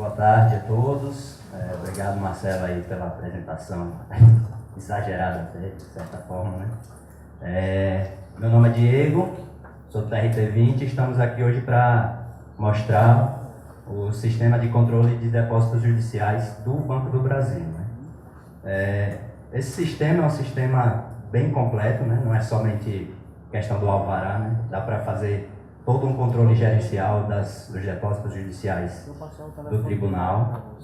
Boa tarde a todos. Obrigado, Marcelo, aí, pela apresentação exagerada, de certa forma, né? Meu nome é Diego, sou do TRT20 e estamos aqui hoje para mostrar o sistema de controle de depósitos judiciais do Banco do Brasil, né? Esse sistema é um sistema bem completo, né? Não é somente questão do alvará, né? Dá para fazer todo um controle gerencial dos depósitos judiciais do tribunal,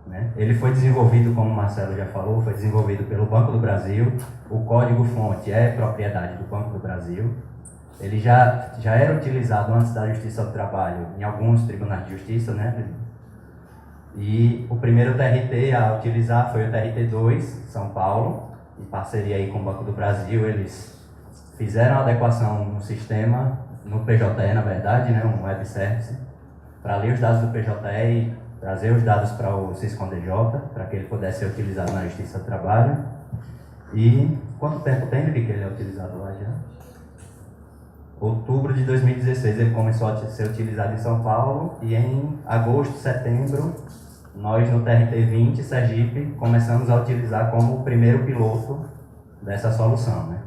né? Ele foi desenvolvido, como o Marcelo já falou, foi desenvolvido pelo Banco do Brasil. O código-fonte é propriedade do Banco do Brasil. Ele já era utilizado antes da Justiça do Trabalho em alguns tribunais de justiça, né? E o primeiro TRT a utilizar foi o TRT2, São Paulo, em parceria aí com o Banco do Brasil. Eles fizeram a adequação no sistema, no PJE, na verdade, né, um web service, para ler os dados do PJE e trazer os dados para o Siscom-DJ, para que ele pudesse ser utilizado na Justiça do Trabalho. E quanto tempo tem que ele é utilizado lá já? Outubro de 2016 ele começou a ser utilizado em São Paulo e em agosto, setembro, nós no TRT20 Sergipe começamos a utilizar como o primeiro piloto dessa solução, né?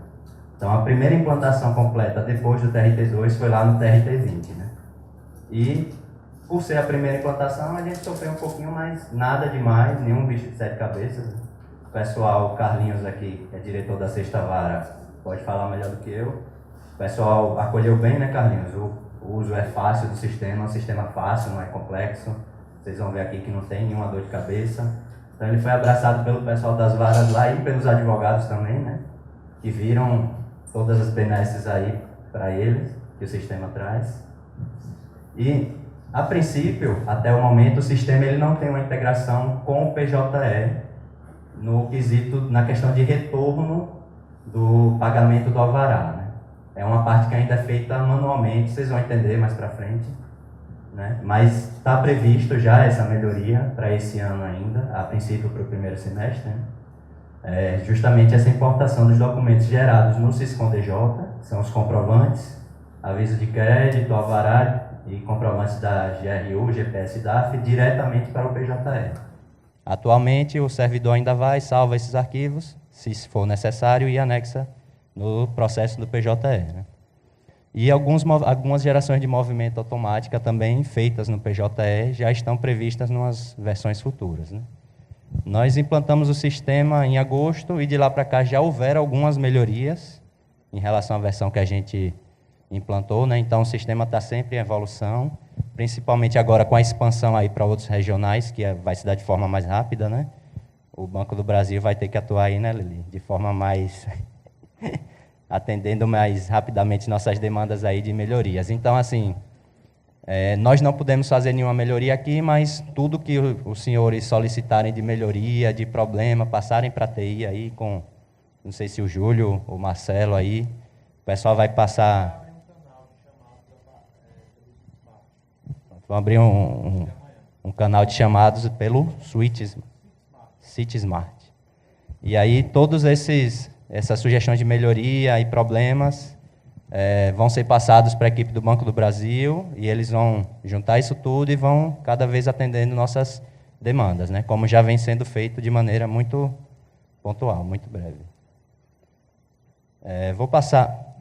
Então a primeira implantação completa depois do TRT2 foi lá no TRT20, né? E por ser a primeira implantação a gente sofreu um pouquinho, mas nada demais, nenhum bicho de sete cabeças. O pessoal, o Carlinhos aqui, que é diretor da Sexta Vara, pode falar melhor do que eu. O pessoal acolheu bem, né, Carlinhos? O uso é fácil do sistema, é um sistema fácil, não é complexo. Vocês vão ver aqui que não tem nenhuma dor de cabeça. Então ele foi abraçado pelo pessoal das varas lá e pelos advogados também, né? Que viram todas as benesses aí para eles, que o sistema traz. E, a princípio, até o momento, o sistema ele não tem uma integração com o PJE no quesito, na questão de retorno do pagamento do alvará, né? É uma parte que ainda é feita manualmente, vocês vão entender mais para frente, né? Mas está previsto já essa melhoria para esse ano ainda, a princípio para o primeiro semestre, né? Justamente essa importação dos documentos gerados no Siscom-DJ, são os comprovantes, aviso de crédito, alvará e comprovantes da GRU, GPS e DAF, diretamente para o PJE. Atualmente o servidor ainda vai, salva esses arquivos, se for necessário, e anexa no processo do PJE, né? E algumas gerações de movimento automática também feitas no PJE já estão previstas nas versões futuras, né? Nós implantamos o sistema em agosto e de lá para cá já houveram algumas melhorias em relação à versão que a gente implantou, né? Então o sistema está sempre em evolução, principalmente agora com a expansão aí para outros regionais, que vai se dar de forma mais rápida, né? O Banco do Brasil vai ter que atuar aí, né, Lili? De forma mais atendendo mais rapidamente nossas demandas aí de melhorias. Então, assim, nós não podemos fazer nenhuma melhoria aqui, mas tudo que os senhores solicitarem de melhoria, de problema, passarem para a TI aí com, não sei se o Júlio ou o Marcelo aí, o pessoal vai passar. Vamos abrir um canal de chamados pelo City Smart. E aí todos essas sugestões de melhoria e problemas vão ser passados para a equipe do Banco do Brasil e eles vão juntar isso tudo e vão cada vez atendendo nossas demandas, né? Como já vem sendo feito de maneira muito pontual, muito breve. Vou passar,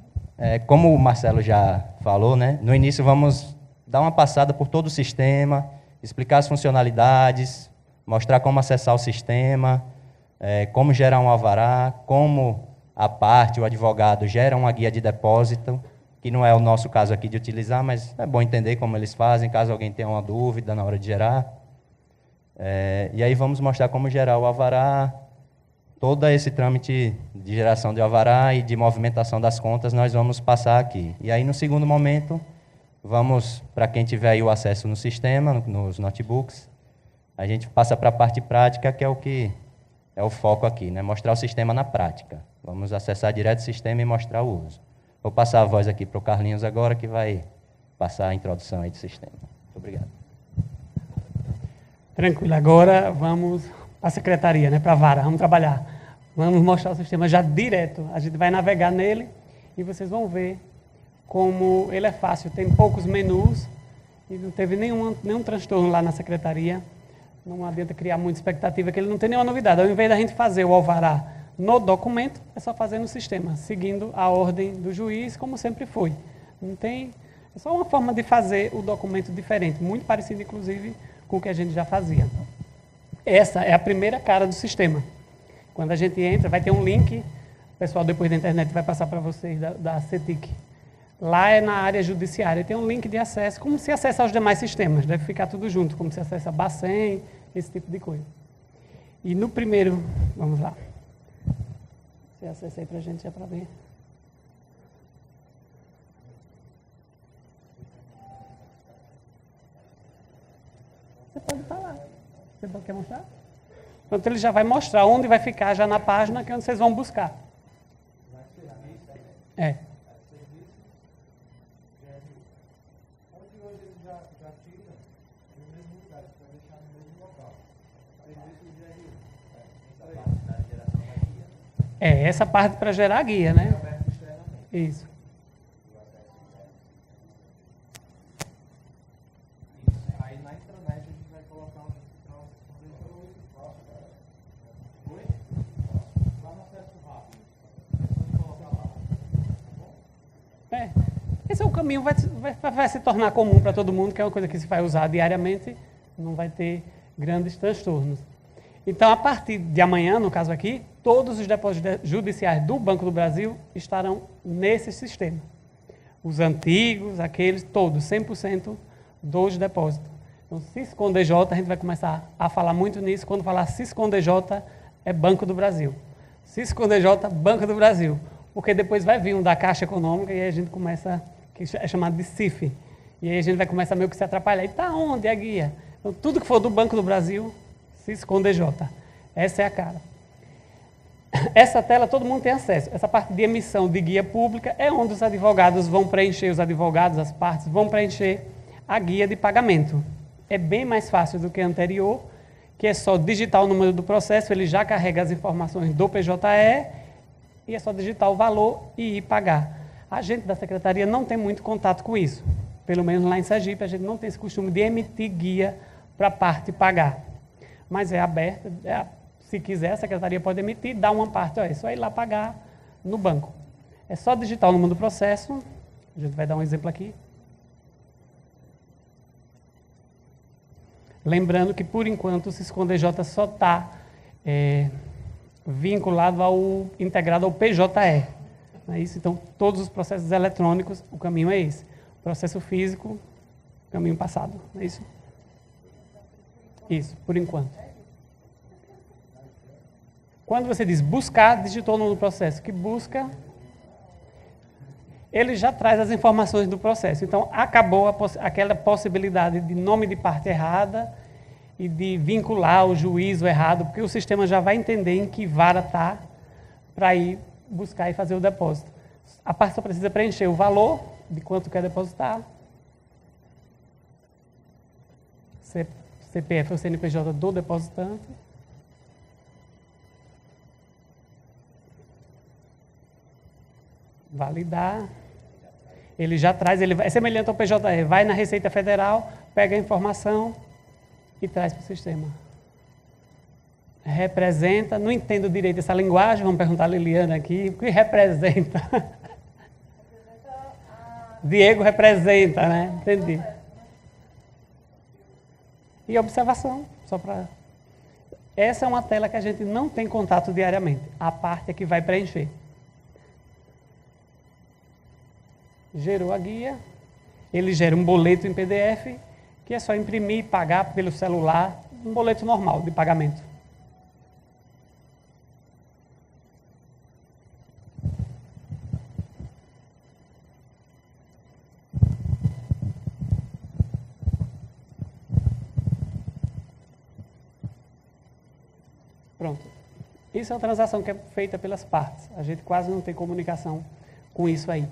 como o Marcelo já falou, né? No início vamos dar uma passada por todo o sistema, explicar as funcionalidades, mostrar como acessar o sistema, como gerar um alvará, como a parte, o advogado, gera uma guia de depósito, que não é o nosso caso aqui de utilizar, mas é bom entender como eles fazem, caso alguém tenha uma dúvida na hora de gerar. E aí vamos mostrar como gerar o alvará, todo esse trâmite de geração de alvará e de movimentação das contas nós vamos passar aqui. E aí, no segundo momento, vamos, para quem tiver aí o acesso no sistema, nos notebooks, a gente passa para a parte prática, que é o que é o foco aqui, né? Mostrar o sistema na prática. Vamos acessar direto o sistema e mostrar o uso. Vou passar a voz aqui para o Carlinhos agora, que vai passar a introdução aí do sistema. Muito obrigado. Tranquilo. Agora vamos para a secretaria, né? Para a vara. Vamos trabalhar. Vamos mostrar o sistema já direto. A gente vai navegar nele e vocês vão ver como ele é fácil. Tem poucos menus e não teve nenhum transtorno lá na secretaria. não adianta criar muita expectativa, que ele não tem nenhuma novidade. Ao invés da gente fazer o alvará no documento, é só fazer no sistema, seguindo a ordem do juiz, como sempre foi. Não tem, é só uma forma de fazer o documento diferente, muito parecido, inclusive, com o que a gente já fazia. Essa é a primeira cara do sistema. Quando a gente entra, vai ter um link, o pessoal depois da internet vai passar para vocês da CETIC. Lá é na área judiciária, tem um link de acesso, como se acessa aos demais sistemas, deve ficar tudo junto, como se acessa a Bacen, esse tipo de coisa. E no primeiro, vamos lá. Você acessa aí para a gente já para ver. Você pode falar. Você quer mostrar? Então ele já vai mostrar onde vai ficar já na página, que é onde vocês vão buscar. É. É, essa parte para gerar a guia, né? Isso. Aí na intranet a gente vai colocar um lá no acesso rápido. Pode colocar lá. Tá bom? É. Esse é o caminho, vai se tornar comum para todo mundo, que é uma coisa que se vai usar diariamente, não vai ter grandes transtornos. Então, a partir de amanhã, no caso aqui, todos os depósitos judiciais do Banco do Brasil estarão nesse sistema. Os antigos, aqueles, todos, 100% dos depósitos. Então, SiscomDJ, a gente vai começar a falar muito nisso. Quando falar SiscomDJ, é Banco do Brasil. SiscomDJ, Banco do Brasil. Porque depois vai vir um da Caixa Econômica e aí a gente começa, que é chamado de CIF. E aí a gente vai começar meio que se atrapalhar. E tá onde a guia? Então, tudo que for do Banco do Brasil, SiscomDJ. Essa é a cara. Essa tela todo mundo tem acesso. Essa parte de emissão de guia pública é onde os advogados vão preencher, as partes vão preencher a guia de pagamento. É bem mais fácil do que a anterior, que é só digitar o número do processo, ele já carrega as informações do PJE e é só digitar o valor e ir pagar. A gente da secretaria não tem muito contato com isso. Pelo menos lá em Sergipe, a gente não tem esse costume de emitir guia para a parte pagar. Mas é aberto, se quiser, a secretaria pode emitir, dar uma parte, é só ir lá pagar no banco. É só digitar o número do processo, a gente vai dar um exemplo aqui. Lembrando que, por enquanto, o SiscomDJ só está vinculado integrado ao PJE. Não é isso? Então, todos os processos eletrônicos, o caminho é esse. O processo físico, caminho passado. Não é isso? Isso, por enquanto. Quando você diz buscar, digitou no processo. Que busca, ele já traz as informações do processo. Então, acabou aquela possibilidade de nome de parte errada e de vincular o juízo errado, porque o sistema já vai entender em que vara está para ir buscar e fazer o depósito. A parte só precisa preencher o valor de quanto quer depositar, CPF ou CNPJ do depositante, validar, ele já traz, é semelhante ao PJE, vai na Receita Federal, pega a informação e traz para o sistema. Representa, não entendo direito essa linguagem, vamos perguntar a Liliana aqui, o que representa? Diego representa, né? Entendi. E observação, só para... Essa é uma tela que a gente não tem contato diariamente, a parte é que vai preencher. Gerou a guia, ele gera um boleto em PDF, que é só imprimir e pagar pelo celular, um boleto normal de pagamento. Pronto. Isso é uma transação que é feita pelas partes. A gente quase não tem comunicação com isso aí.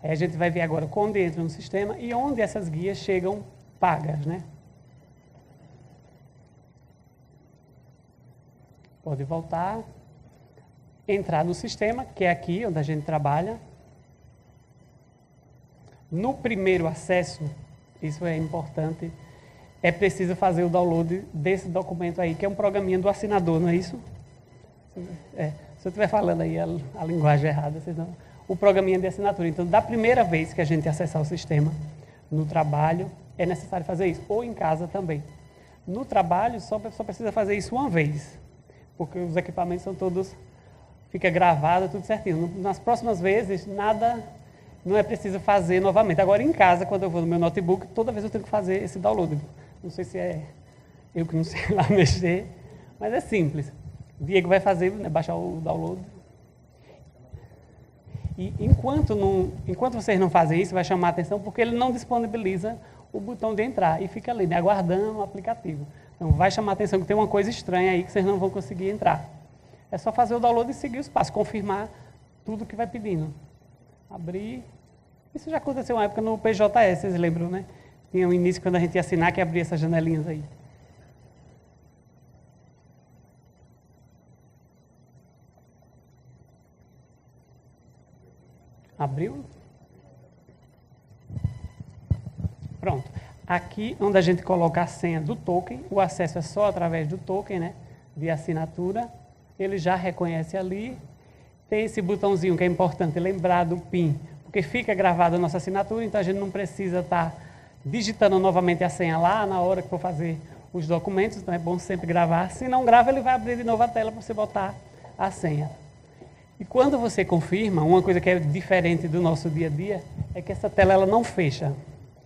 A gente vai ver agora quando entra no sistema e onde essas guias chegam pagas, né? Pode voltar, entrar no sistema, que é aqui onde a gente trabalha. No primeiro acesso, isso é importante, é preciso fazer o download desse documento aí, que é um programinha do assinador, não é isso? Se eu estiver falando aí a linguagem errada, vocês não... O programinha de assinatura. Então, da primeira vez que a gente acessar o sistema no trabalho, é necessário fazer isso, ou em casa também. No trabalho, só precisa fazer isso uma vez, porque os equipamentos são todos, fica gravado, tudo certinho. Nas próximas vezes, nada, não é preciso fazer novamente. Agora, em casa, quando eu vou no meu notebook, toda vez eu tenho que fazer esse download. Não sei se é eu que não sei lá mexer, mas é simples. O Diego vai fazer, né, baixar o download. E enquanto vocês não fazem isso, vai chamar a atenção, porque ele não disponibiliza o botão de entrar e fica ali, né, aguardando o aplicativo. Então, vai chamar a atenção que tem uma coisa estranha aí que vocês não vão conseguir entrar. É só fazer o download e seguir os passos, confirmar tudo que vai pedindo. Abrir. Isso já aconteceu uma época no PJS, vocês lembram, né? Tinha um início quando a gente ia assinar que abria essas janelinhas aí. Abriu? Pronto. Aqui, onde a gente coloca a senha do token, o acesso é só através do token, né, de assinatura. Ele já reconhece ali. Tem esse botãozinho que é importante lembrar do PIN, porque fica gravada a nossa assinatura, então a gente não precisa estar digitando novamente a senha lá na hora que for fazer os documentos, então é bom sempre gravar. Se não grava, ele vai abrir de novo a tela para você botar a senha. E quando você confirma, uma coisa que é diferente do nosso dia a dia, é que essa tela ela não fecha.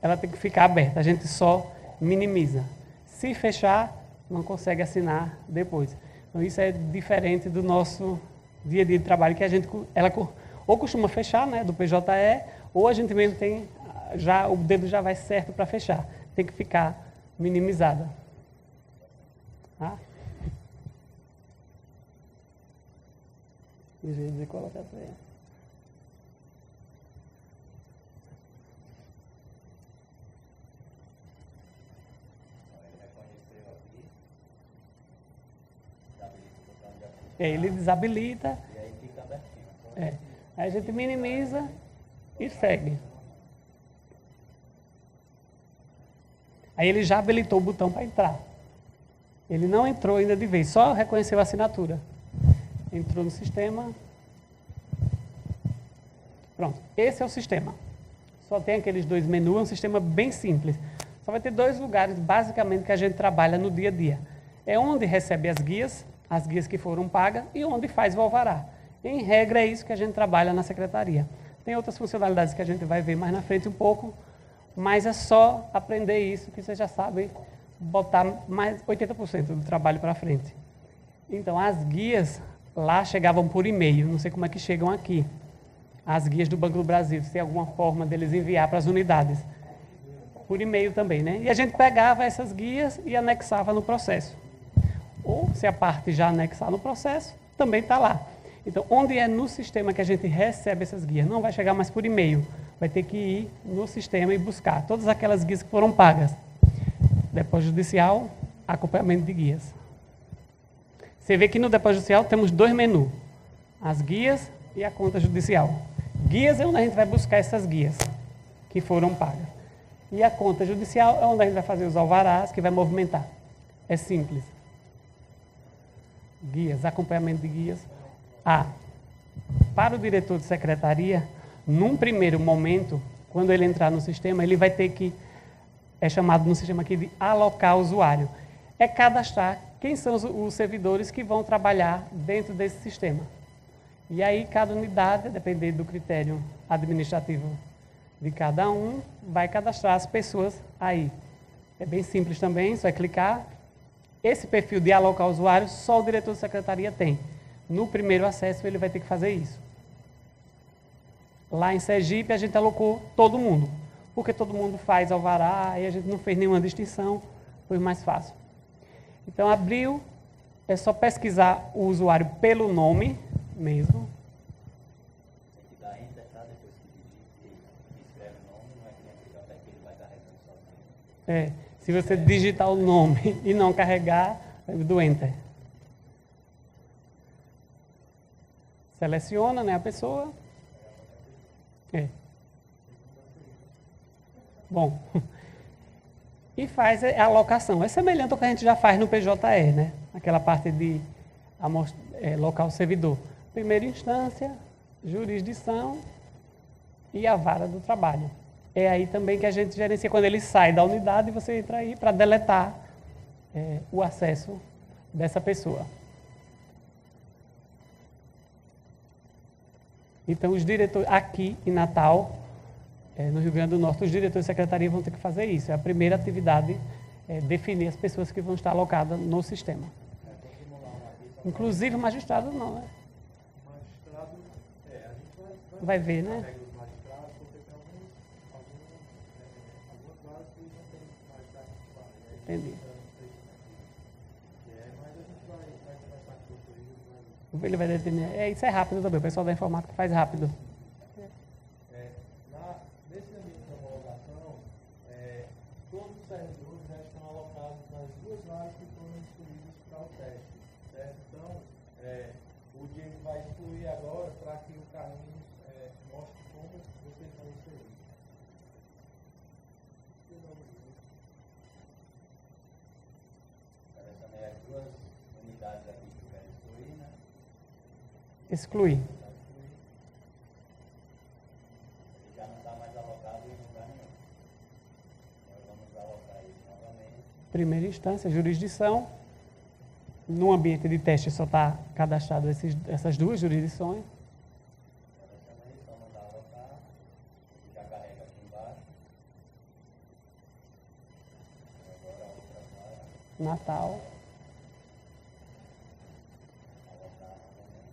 Ela tem que ficar aberta, a gente só minimiza. Se fechar, não consegue assinar depois. Então isso é diferente do nosso dia a dia de trabalho, que ela ou costuma fechar, né, do PJE, ou a gente mesmo tem, o dedo já vai certo para fechar. Tem que ficar minimizada. Tá? Deixa eu dizer colocar a senha. Ele desabilita. E aí fica abertinho. Aí a gente minimiza e segue. Aí ele já habilitou o botão para entrar. Ele não entrou ainda de vez, só reconheceu a assinatura. Entrou no sistema. Pronto, esse é o sistema. Só tem aqueles dois menus, é um sistema bem simples. Só vai ter dois lugares, basicamente, que a gente trabalha no dia a dia. É onde recebe as guias que foram pagas, e onde faz o alvará. Em regra, é isso que a gente trabalha na secretaria. Tem outras funcionalidades que a gente vai ver mais na frente um pouco, mas é só aprender isso, que vocês já sabem botar mais 80% do trabalho para frente. Então, as guias lá chegavam por e-mail, não sei como é que chegam aqui. As guias do Banco do Brasil, se tem alguma forma deles enviar para as unidades. Por e-mail também, né? E a gente pegava essas guias e anexava no processo. Ou, se a parte já anexar no processo, também está lá. Então, onde é no sistema que a gente recebe essas guias? Não vai chegar mais por e-mail. Vai ter que ir no sistema e buscar todas aquelas guias que foram pagas. Depósito judicial, acompanhamento de guias. Você vê que no depósito judicial temos dois menus. As guias e a conta judicial. Guias é onde a gente vai buscar essas guias que foram pagas. E a conta judicial é onde a gente vai fazer os alvarás, que vai movimentar. É simples. Guias, acompanhamento de guias. Para o diretor de secretaria, num primeiro momento, quando ele entrar no sistema, ele vai ter que, é chamado no sistema aqui de alocar usuário. É cadastrar quem são os servidores que vão trabalhar dentro desse sistema. E aí, cada unidade, dependendo do critério administrativo de cada um, vai cadastrar as pessoas aí. É bem simples também, só é clicar. Esse perfil de alocar usuário, só o diretor de secretaria tem. No primeiro acesso, ele vai ter que fazer isso. Lá em Sergipe, a gente alocou todo mundo, porque todo mundo faz alvará, e a gente não fez nenhuma distinção, foi mais fácil. Então, abriu, é só pesquisar o usuário pelo nome mesmo. Tem que dar enter, tá? Depois que digite e escreve o nome, não é que nem aquele até que ele vai carregando sozinho. Se você digitar o nome e não carregar, do enter. Seleciona, né, a pessoa. Bom, e faz a alocação. É semelhante ao que a gente já faz no PJE, né? Aquela parte de local servidor. Primeira instância, jurisdição e a vara do trabalho. É aí também que a gente gerencia quando ele sai da unidade e você entra aí para deletar o acesso dessa pessoa. Então, os diretores, aqui em Natal, no Rio Grande do Norte, os diretores de secretaria vão ter que fazer isso. É a primeira atividade, definir as pessoas que vão estar alocadas no sistema. Inclusive o magistrado não, né? O magistrado, a gente Vai ver, né? pega os magistrados, porque tem algumas varas que não tem magistrado titular. Entendi. Mas a gente vai conversar com o doutor. Ele vai determinar. Isso é rápido também, o pessoal da informática faz rápido. Nesse ambiente de homologação, todos os servidores já estão alocados nas duas vagas que foram escolhidas para o teste, certo? Então, o Diego vai excluir agora para que o Carlinhos mostre como vocês vão inserir. Também as duas unidades aqui que eu quero excluir, né? Excluir. Ele já não está mais alocado em lugar nenhum. Nós vamos alocar ele novamente. Primeira instância, jurisdição. No ambiente de teste só está cadastrado essas duas jurisdições. Também só mandar alocar. Ele já carrega aqui embaixo. Agora a outra vara. Natal. Alocar novamente.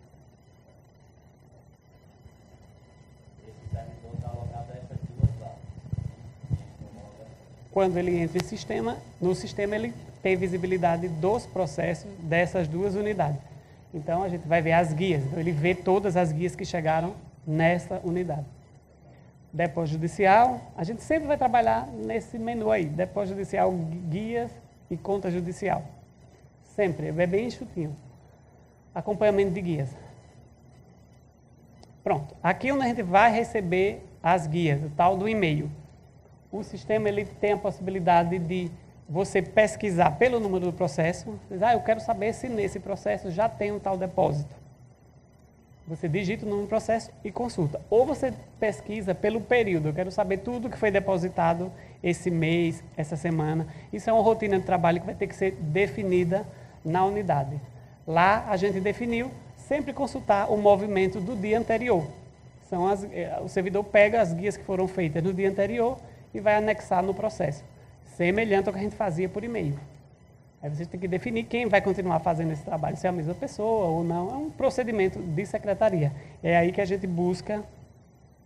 Esse servidor está alocado a essas duas varas. Quando ele entra no sistema ele tem visibilidade dos processos dessas duas unidades. Então, a gente vai ver as guias. Então, ele vê todas as guias que chegaram nessa unidade. Depósito judicial, a gente sempre vai trabalhar nesse menu aí. Depósito judicial, guias e conta judicial. Sempre, é bem enxutinho. Acompanhamento de guias. Pronto. Aqui onde a gente vai receber as guias, o tal do e-mail. O sistema ele tem a possibilidade de você pesquisar pelo número do processo. Eu quero saber se nesse processo já tem um tal depósito. Você digita o número do processo e consulta. Ou você pesquisa pelo período. Eu quero saber tudo que foi depositado esse mês, essa semana. Isso é uma rotina de trabalho que vai ter que ser definida na unidade. Lá a gente definiu sempre consultar o movimento do dia anterior. O servidor pega as guias que foram feitas no dia anterior e vai anexar no processo. Semelhante ao que a gente fazia por e-mail. Aí você tem que definir quem vai continuar fazendo esse trabalho, se é a mesma pessoa ou não. É um procedimento de secretaria. É aí que a gente busca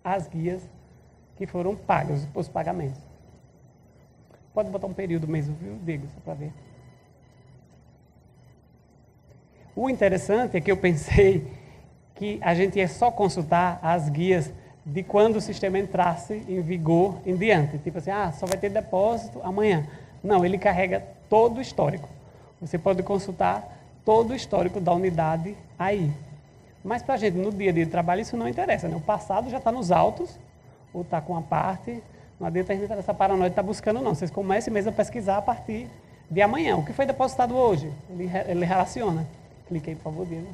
as guias que foram pagas, os pagamentos. Pode botar um período mesmo, viu, Diego, só para ver. O interessante é que eu pensei que a gente ia só consultar as guias de quando o sistema entrasse em vigor em diante. Tipo assim, só vai ter depósito amanhã. Não, ele carrega todo o histórico. Você pode consultar todo o histórico da unidade aí. Mas para a gente, no dia a dia de trabalho, isso não interessa, né? O passado já está nos autos, ou está com a parte. Não adianta a gente essa paranoia de estar buscando, não. Vocês comecem mesmo a pesquisar a partir de amanhã. O que foi depositado hoje? Ele relaciona. Clique aí, por favor, Diego.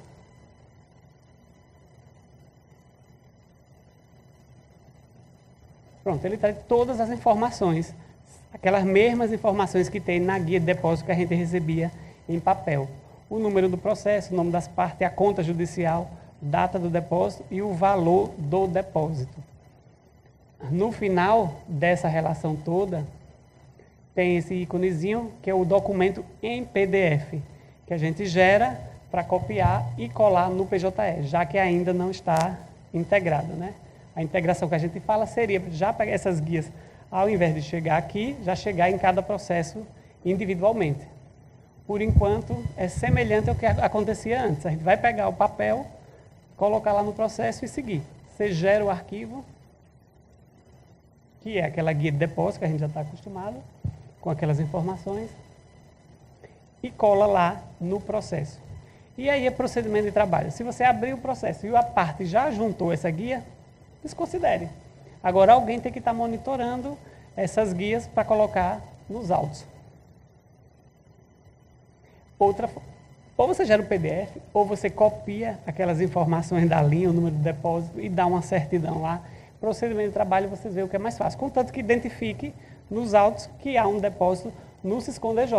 Pronto, ele traz todas as informações, aquelas mesmas informações que tem na guia de depósito que a gente recebia em papel. O número do processo, o nome das partes, a conta judicial, data do depósito e o valor do depósito. No final dessa relação toda, tem esse íconezinho que é o documento em PDF, que a gente gera para copiar e colar no PJE, já que ainda não está integrado, né? A integração que a gente fala seria já pegar essas guias, ao invés de chegar aqui, já chegar em cada processo individualmente. Por enquanto, é semelhante ao que acontecia antes. A gente vai pegar o papel, colocar lá no processo e seguir. Você gera o arquivo, que é aquela guia de depósito que a gente já está acostumado, com aquelas informações, e cola lá no processo. E aí é procedimento de trabalho. Se você abrir o processo e a parte já juntou essa guia, desconsidere. Agora alguém tem que estar monitorando essas guias para colocar nos autos. Ou você gera um PDF, ou você copia aquelas informações da linha, o número do depósito, e dá uma certidão lá. Procedimento de trabalho, vocês veem o que é mais fácil. Contanto que identifique nos autos que há um depósito no Siscom DJ.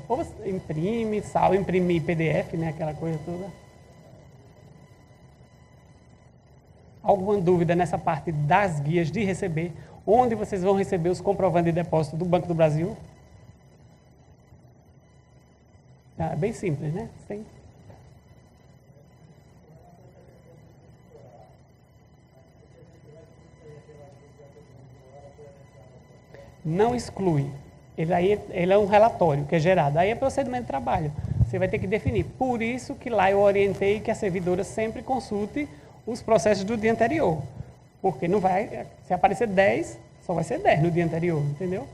Ou você imprime, imprimir PDF, né, aquela coisa toda. Alguma dúvida nessa parte das guias de receber? Onde vocês vão receber os comprovantes de depósito do Banco do Brasil? É bem simples, né? Não exclui. Ele é um relatório que é gerado. Aí é procedimento de trabalho. Você vai ter que definir. Por isso que lá eu orientei que a servidora sempre consulte os processos do dia anterior. Porque não vai, se aparecer 10, só vai ser 10 no dia anterior, entendeu?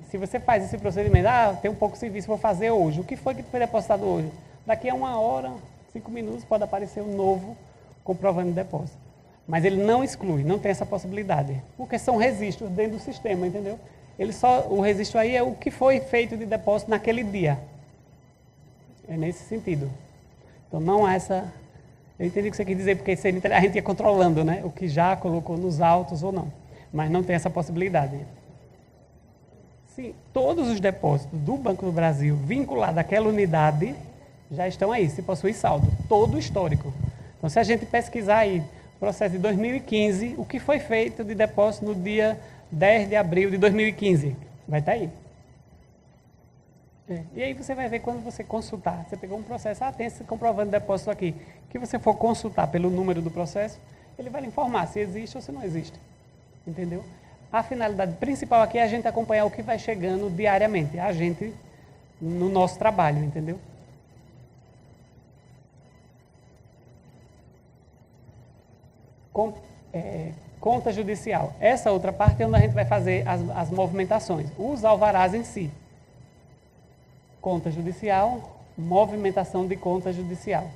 Se você faz esse procedimento, tem um pouco de serviço, vou fazer hoje. O que foi que foi depositado hoje? Daqui a 1 hora, 5 minutos, pode aparecer um novo comprovante de depósito. Mas ele não exclui, não tem essa possibilidade. Porque são registros dentro do sistema, entendeu? O registro aí é o que foi feito de depósito naquele dia. É nesse sentido. Então não há essa... Eu entendi o que você quis dizer, porque a gente ia controlando, né? O que já colocou nos autos ou não. Mas não tem essa possibilidade. Sim, todos os depósitos do Banco do Brasil vinculados àquela unidade já estão aí, se possui saldo. Todo o histórico. Então, se a gente pesquisar aí, processo de 2015, o que foi feito de depósito no dia 10 de abril de 2015, vai estar aí. E aí você vai ver quando você consultar. Você pegou um processo, tem esse comprovante de depósito aqui. Que você for consultar pelo número do processo, ele vai lhe informar se existe ou se não existe. Entendeu? A finalidade principal aqui é a gente acompanhar o que vai chegando diariamente. A gente, no nosso trabalho, entendeu? Conta judicial. Essa outra parte é onde a gente vai fazer as movimentações. Os alvarás em si. Conta judicial, movimentação de conta judicial.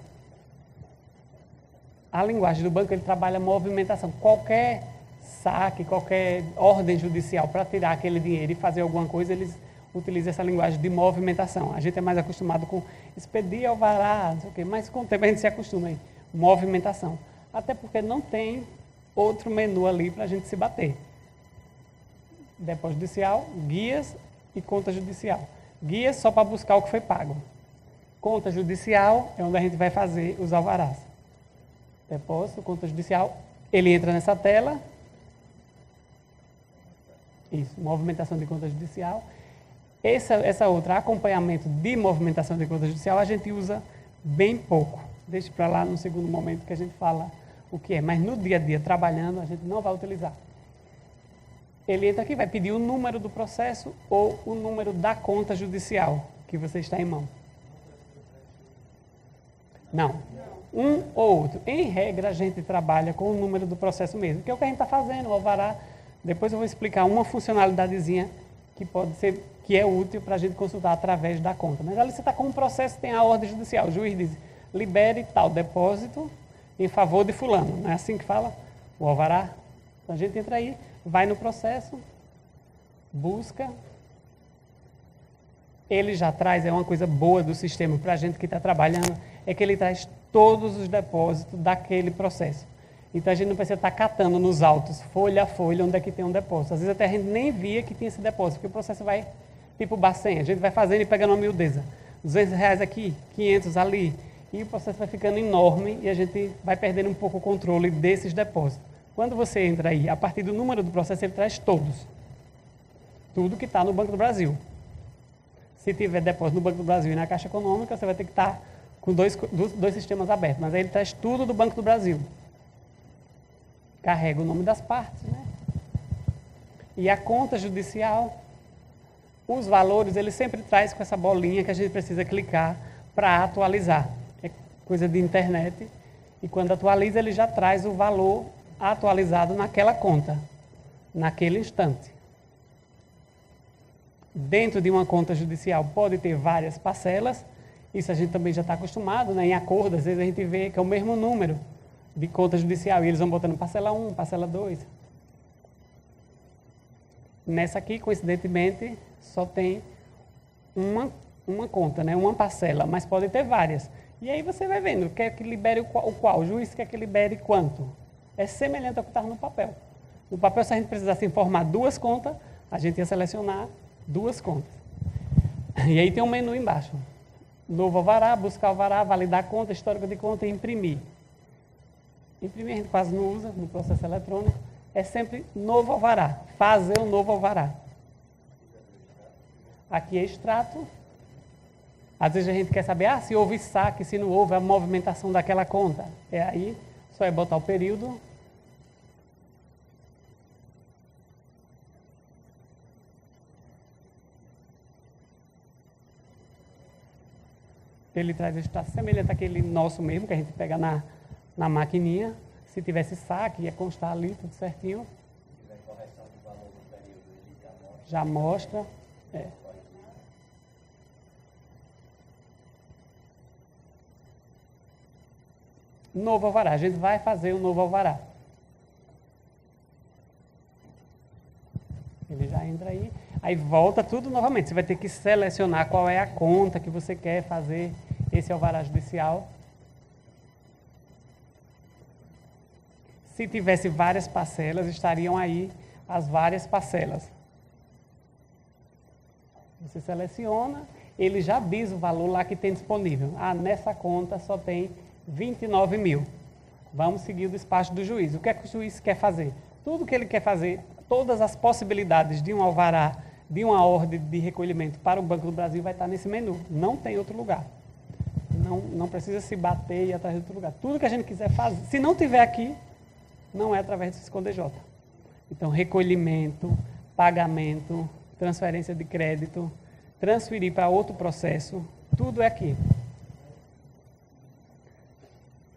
A linguagem do banco, ele trabalha movimentação. Qualquer saque, qualquer ordem judicial para tirar aquele dinheiro e fazer alguma coisa, eles utilizam essa linguagem de movimentação. A gente é mais acostumado com expedir, alvará, não sei o quê, mas com o tempo a gente se acostuma aí. Movimentação. Até porque não tem outro menu ali para a gente se bater. Depósito judicial, guias e conta judicial. Guias só para buscar o que foi pago. Conta judicial é onde a gente vai fazer os alvarás. Depósito, conta judicial, ele entra nessa tela. Isso, movimentação de conta judicial. Essa outra, acompanhamento de movimentação de conta judicial, a gente usa bem pouco. Deixa para lá no segundo momento que a gente fala o que é. Mas no dia a dia, trabalhando, a gente não vai utilizar. Ele entra aqui, vai pedir o número do processo ou o número da conta judicial que você está em mão. Não. Um ou outro. Em regra, a gente trabalha com o número do processo mesmo, que é o que a gente está fazendo, o alvará. Depois eu vou explicar uma funcionalidadezinha que pode ser, que é útil para a gente consultar através da conta. Mas ali você está com um processo, tem a ordem judicial. O juiz diz, libere tal depósito em favor de fulano. Não é assim que fala? O alvará. Então a gente entra aí, vai no processo, busca. Ele já traz, é uma coisa boa do sistema para a gente que está trabalhando, é que ele traz todos os depósitos daquele processo. Então a gente não precisa estar catando nos autos, folha a folha, onde é que tem um depósito. Às vezes até a gente nem via que tinha esse depósito, porque o processo vai, tipo Bacen, a gente vai fazendo e pegando uma miudeza. R$200 aqui, 500 ali, e o processo vai ficando enorme e a gente vai perdendo um pouco o controle desses depósitos. Quando você entra aí, a partir do número do processo, ele traz todos. Tudo que está no Banco do Brasil. Se tiver depósito no Banco do Brasil e na Caixa Econômica, você vai ter que estar com dois sistemas abertos. Mas aí ele traz tudo do Banco do Brasil. Carrega o nome das partes, né? E a conta judicial, os valores, ele sempre traz com essa bolinha que a gente precisa clicar para atualizar. É coisa de internet. E quando atualiza, ele já traz o valor atualizado naquela conta, naquele instante. Dentro de uma conta judicial pode ter várias parcelas, isso a gente também já está acostumado, né? Em acordo, às vezes a gente vê que é o mesmo número de conta judicial, e eles vão botando parcela 1, parcela 2. Nessa aqui, coincidentemente, só tem uma conta, né? Uma parcela, mas pode ter várias. E aí você vai vendo, quer que libere o qual? O juiz quer que libere quanto? É semelhante ao que está no papel. No papel, se a gente precisasse informar 2 contas, a gente ia selecionar 2 contas. E aí tem um menu embaixo. Novo alvará, buscar alvará, validar a conta, histórico de conta e imprimir. Imprimir a gente quase não usa no processo eletrônico. É sempre novo alvará, fazer o novo alvará. Aqui é extrato. Às vezes a gente quer saber se houve saque, se não houve a movimentação daquela conta. É aí, só é botar o período. Ele traz o extrato semelhante àquele nosso mesmo, que a gente pega na maquininha. Se tivesse saque, ia constar ali tudo certinho. Se tiver correção do valor do período, ele Já mostra. É. Novo alvará. A gente vai fazer um novo alvará. Ele já entra aí. Aí volta tudo novamente. Você vai ter que selecionar qual é a conta que você quer fazer esse alvará judicial. Se tivesse várias parcelas, estariam aí as várias parcelas. Você seleciona, ele já diz o valor lá que tem disponível. Nessa conta só tem 29 mil. Vamos seguir o despacho do juiz. O que é que o juiz quer fazer? Tudo que ele quer fazer, todas as possibilidades de um alvará, de uma ordem de recolhimento para o Banco do Brasil vai estar nesse menu. Não tem outro lugar. Não precisa se bater e ir atrás de outro lugar. Tudo que a gente quiser fazer, se não tiver aqui, não é através do SISCOM-DJ. Então, recolhimento, pagamento, transferência de crédito, transferir para outro processo, tudo é aqui.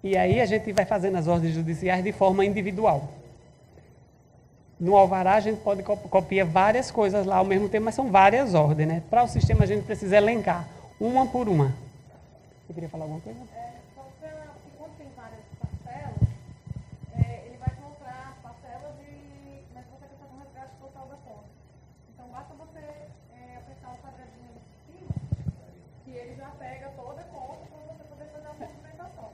E aí a gente vai fazendo as ordens judiciais de forma individual. No alvará a gente pode copiar várias coisas lá ao mesmo tempo, mas são várias ordens, né? Para o sistema a gente precisa elencar, uma por uma. Você queria falar alguma coisa? Só para que quando tem várias parcelas, ele vai te mostrar parcelas mas você quer fazer um resgate total da conta. Então basta você apertar o quadradinho de cima, que ele já pega toda a conta para você poder fazer a movimentação.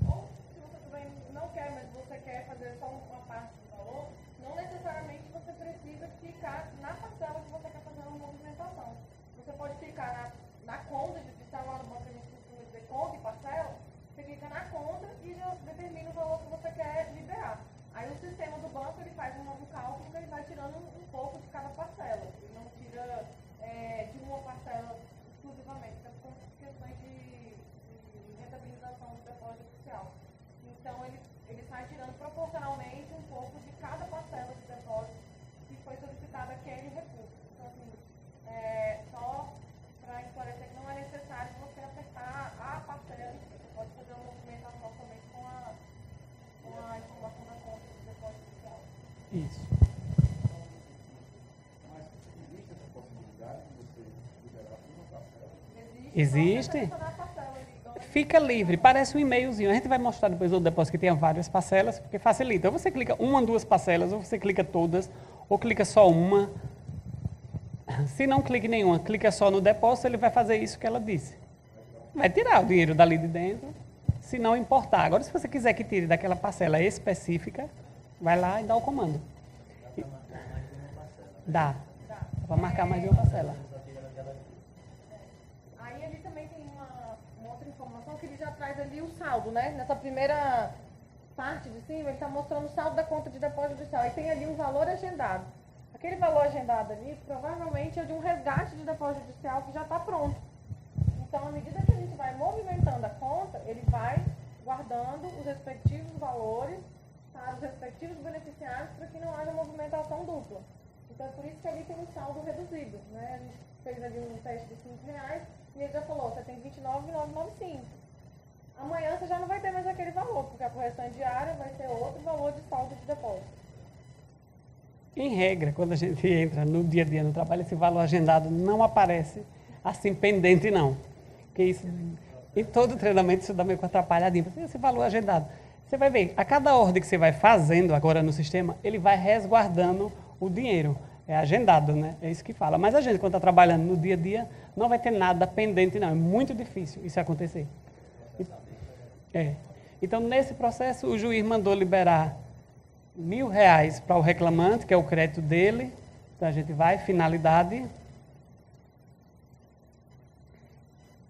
Ou se você também não quer, mas você quer fazer só uma parte do valor, não necessariamente você precisa ficar na parcela que você quer fazer uma movimentação. Você pode ficar na conta judicial, lá no banco que a gente costuma dizer conta e parcela, você clica na conta e já determina o valor que você quer liberar. Aí o sistema do banco ele faz um novo cálculo que ele vai tirando um pouco de cada parcela. Ele não tira de uma parcela exclusivamente, por questões de rentabilização do depósito judicial. Então ele sai tirando proporcionalmente um pouco de cada parcela de depósito que foi solicitada aquele recurso. Então, assim, só para esclarecer que não é necessário você apertar a parcela, você pode fazer uma movimentação somente com a informação da conta do depósito judicial. Isso. Mas existe essa possibilidade de você liberar uma parcela? Existe. Só selecionar a parcela ali. Fica livre, parece um e-mailzinho. A gente vai mostrar depois o depósito que tenha várias parcelas, porque facilita. Ou você clica uma, 2 parcelas, ou você clica todas, ou clica só uma. Se não clica nenhuma, clica só no depósito, ele vai fazer isso que ela disse. Vai tirar o dinheiro dali de dentro, se não importar. Agora, se você quiser que tire daquela parcela específica, vai lá e dá o comando. Dá. Dá para marcar mais de uma parcela. Aí ali também tem uma outra informação que ele já traz ali o saldo, né? Nessa primeira parte de cima, ele está mostrando o saldo da conta de depósito judicial. Aí tem ali um valor agendado. Aquele valor agendado ali, provavelmente é de um resgate de depósito judicial que já está pronto. Então, à medida que a gente vai movimentando a conta, ele vai guardando os respectivos valores para os respectivos beneficiários para que não haja movimentação dupla. Então, é por isso que ali tem um saldo reduzido, né? A gente fez ali um teste de R$5 e ele já falou, você tem 29.995. Amanhã você já não vai ter mais aquele valor, porque a correção diária vai ser outro valor de saldo de depósito. Em regra, quando a gente entra no dia a dia no trabalho, esse valor agendado não aparece assim pendente, não. Porque isso, em todo treinamento, isso dá meio que atrapalhadinho. Esse valor agendado. Você vai ver, a cada ordem que você vai fazendo agora no sistema, ele vai resguardando o dinheiro. É agendado, né? É isso que fala. Mas a gente, quando está trabalhando no dia a dia, não vai ter nada pendente, não. É muito difícil isso acontecer. É. Então, nesse processo, o juiz mandou liberar R$ 1.000 para o reclamante, que é o crédito dele. Então, a gente vai, finalidade.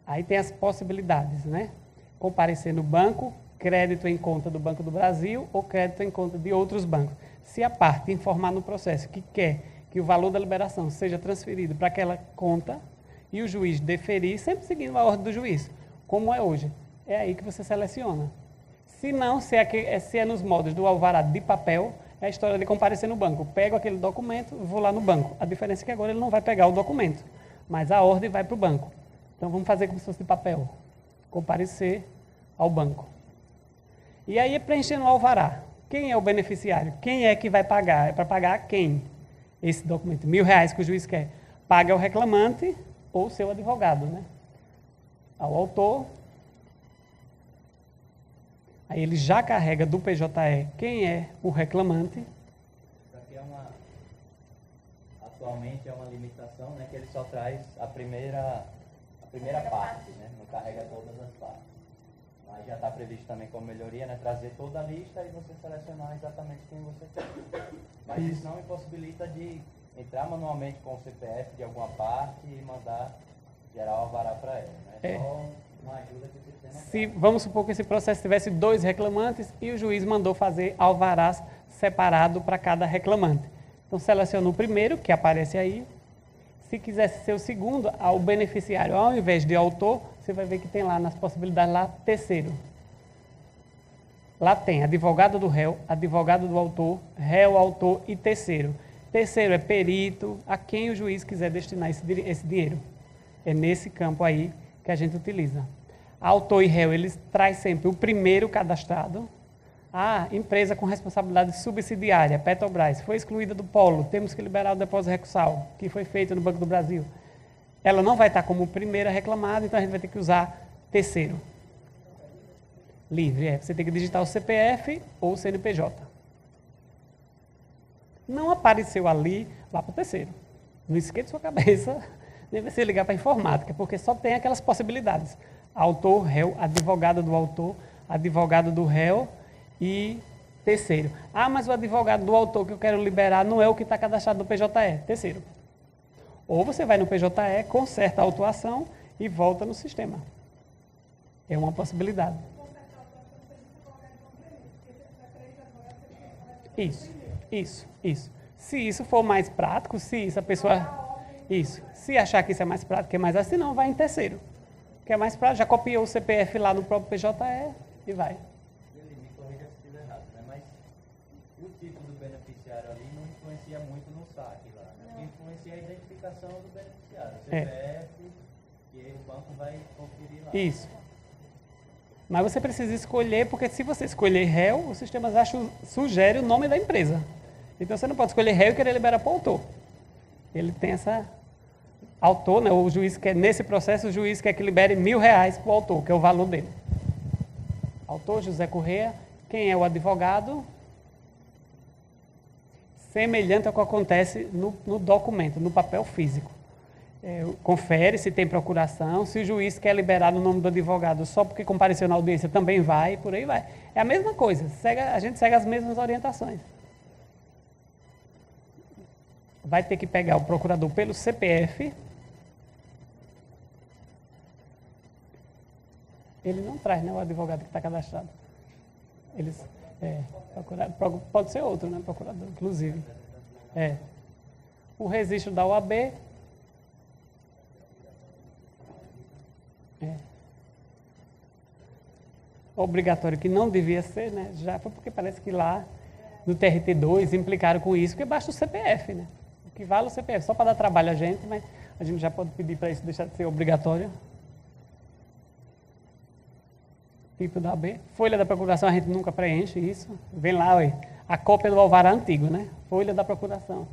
Aí tem as possibilidades, né? Comparecer no banco, crédito em conta do Banco do Brasil ou crédito em conta de outros bancos. Se a parte informar no processo que quer que o valor da liberação seja transferido para aquela conta e o juiz deferir, sempre seguindo a ordem do juiz, como é hoje, é aí que você seleciona. Se não, se é nos modos do alvará de papel, é a história de comparecer no banco. Pego aquele documento, vou lá no banco. A diferença é que agora ele não vai pegar o documento, mas a ordem vai para o banco. Então, vamos fazer como se fosse de papel. Comparecer ao banco. E aí, preenchendo o alvará. Quem é o beneficiário? Quem é que vai pagar? É para pagar a quem? Esse documento. R$ 1.000 que o juiz quer. Paga ao reclamante ou seu advogado, né? Ao autor. Aí ele já carrega do PJE quem é o reclamante. Isso aqui atualmente é uma limitação, né? Que ele só traz a primeira parte, né? Não carrega todas as partes. Mas já está previsto também como melhoria, né? Trazer toda a lista e você selecionar exatamente quem você quer. Mas isso não impossibilita de entrar manualmente com o CPF de alguma parte e mandar gerar o alvará para ela, né? É. Só uma ajuda que o sistema Se, vamos supor que esse processo tivesse 2 reclamantes e o juiz mandou fazer alvarás separado para cada reclamante. Então, seleciona o primeiro, que aparece aí. Se quisesse ser o segundo, ao beneficiário, ao invés de autor, você vai ver que tem lá nas possibilidades lá terceiro. Lá tem advogado do réu, advogado do autor, réu, autor e terceiro. Terceiro é perito, a quem o juiz quiser destinar esse dinheiro. É nesse campo aí que a gente utiliza. Autor e réu, eles trazem sempre o primeiro cadastrado. Ah, empresa com responsabilidade subsidiária, Petrobras, foi excluída do polo, temos que liberar o depósito recursal, que foi feito no Banco do Brasil. Ela não vai estar como primeira reclamada, então a gente vai ter que usar terceiro. Livre, você tem que digitar o CPF ou o CNPJ. Não apareceu ali, vá para o terceiro. Não esqueça sua cabeça, nem vai ser ligar para a informática, porque só tem aquelas possibilidades. Autor, réu, advogado do autor, advogado do réu e terceiro. Ah, mas o advogado do autor que eu quero liberar não é o que está cadastrado no PJE. Terceiro. Ou você vai no PJE, conserta a autuação e volta no sistema. É uma possibilidade. Isso. Se isso for mais prático, se isso a pessoa... Isso. Se achar que isso é mais prático, que é mais assim, não, vai em terceiro. Que é mais prático, já copiou o CPF lá no próprio PJE e vai. Me corrija se estiver errado, né? Mas o tipo do beneficiário ali não influencia muito no saque lá, né? O que influencia é a identificação do beneficiário, o CPF, que o banco vai conferir lá. Isso. Mas você precisa escolher, porque se você escolher réu, o sistema já sugere o nome da empresa. Então você não pode escolher réu e querer liberar para o autor. Ele tem essa... Autor, né? O juiz quer, nesse processo, o juiz quer que libere R$ 1.000 para o autor, que é o valor dele. Autor, José Corrêa. Quem é o advogado? Semelhante ao que acontece no documento, no papel físico. Confere se tem procuração, se o juiz quer liberar no nome do advogado só porque compareceu na audiência, também vai, por aí vai. É a mesma coisa, a gente segue as mesmas orientações. Vai ter que pegar o procurador pelo CPF. Ele não traz, né, o advogado que está cadastrado. Pode ser outro, né, procurador, inclusive. O registro da OAB. Obrigatório, que não devia ser, né? Já foi porque parece que lá no TRT2 implicaram com isso, porque basta o CPF, né? O que vale o CPF, só para dar trabalho a gente, mas a gente já pode pedir para isso deixar de ser obrigatório. Tipo da AB. Folha da procuração a gente nunca preenche isso. Vem lá, a cópia do alvará antigo, né? Folha da procuração.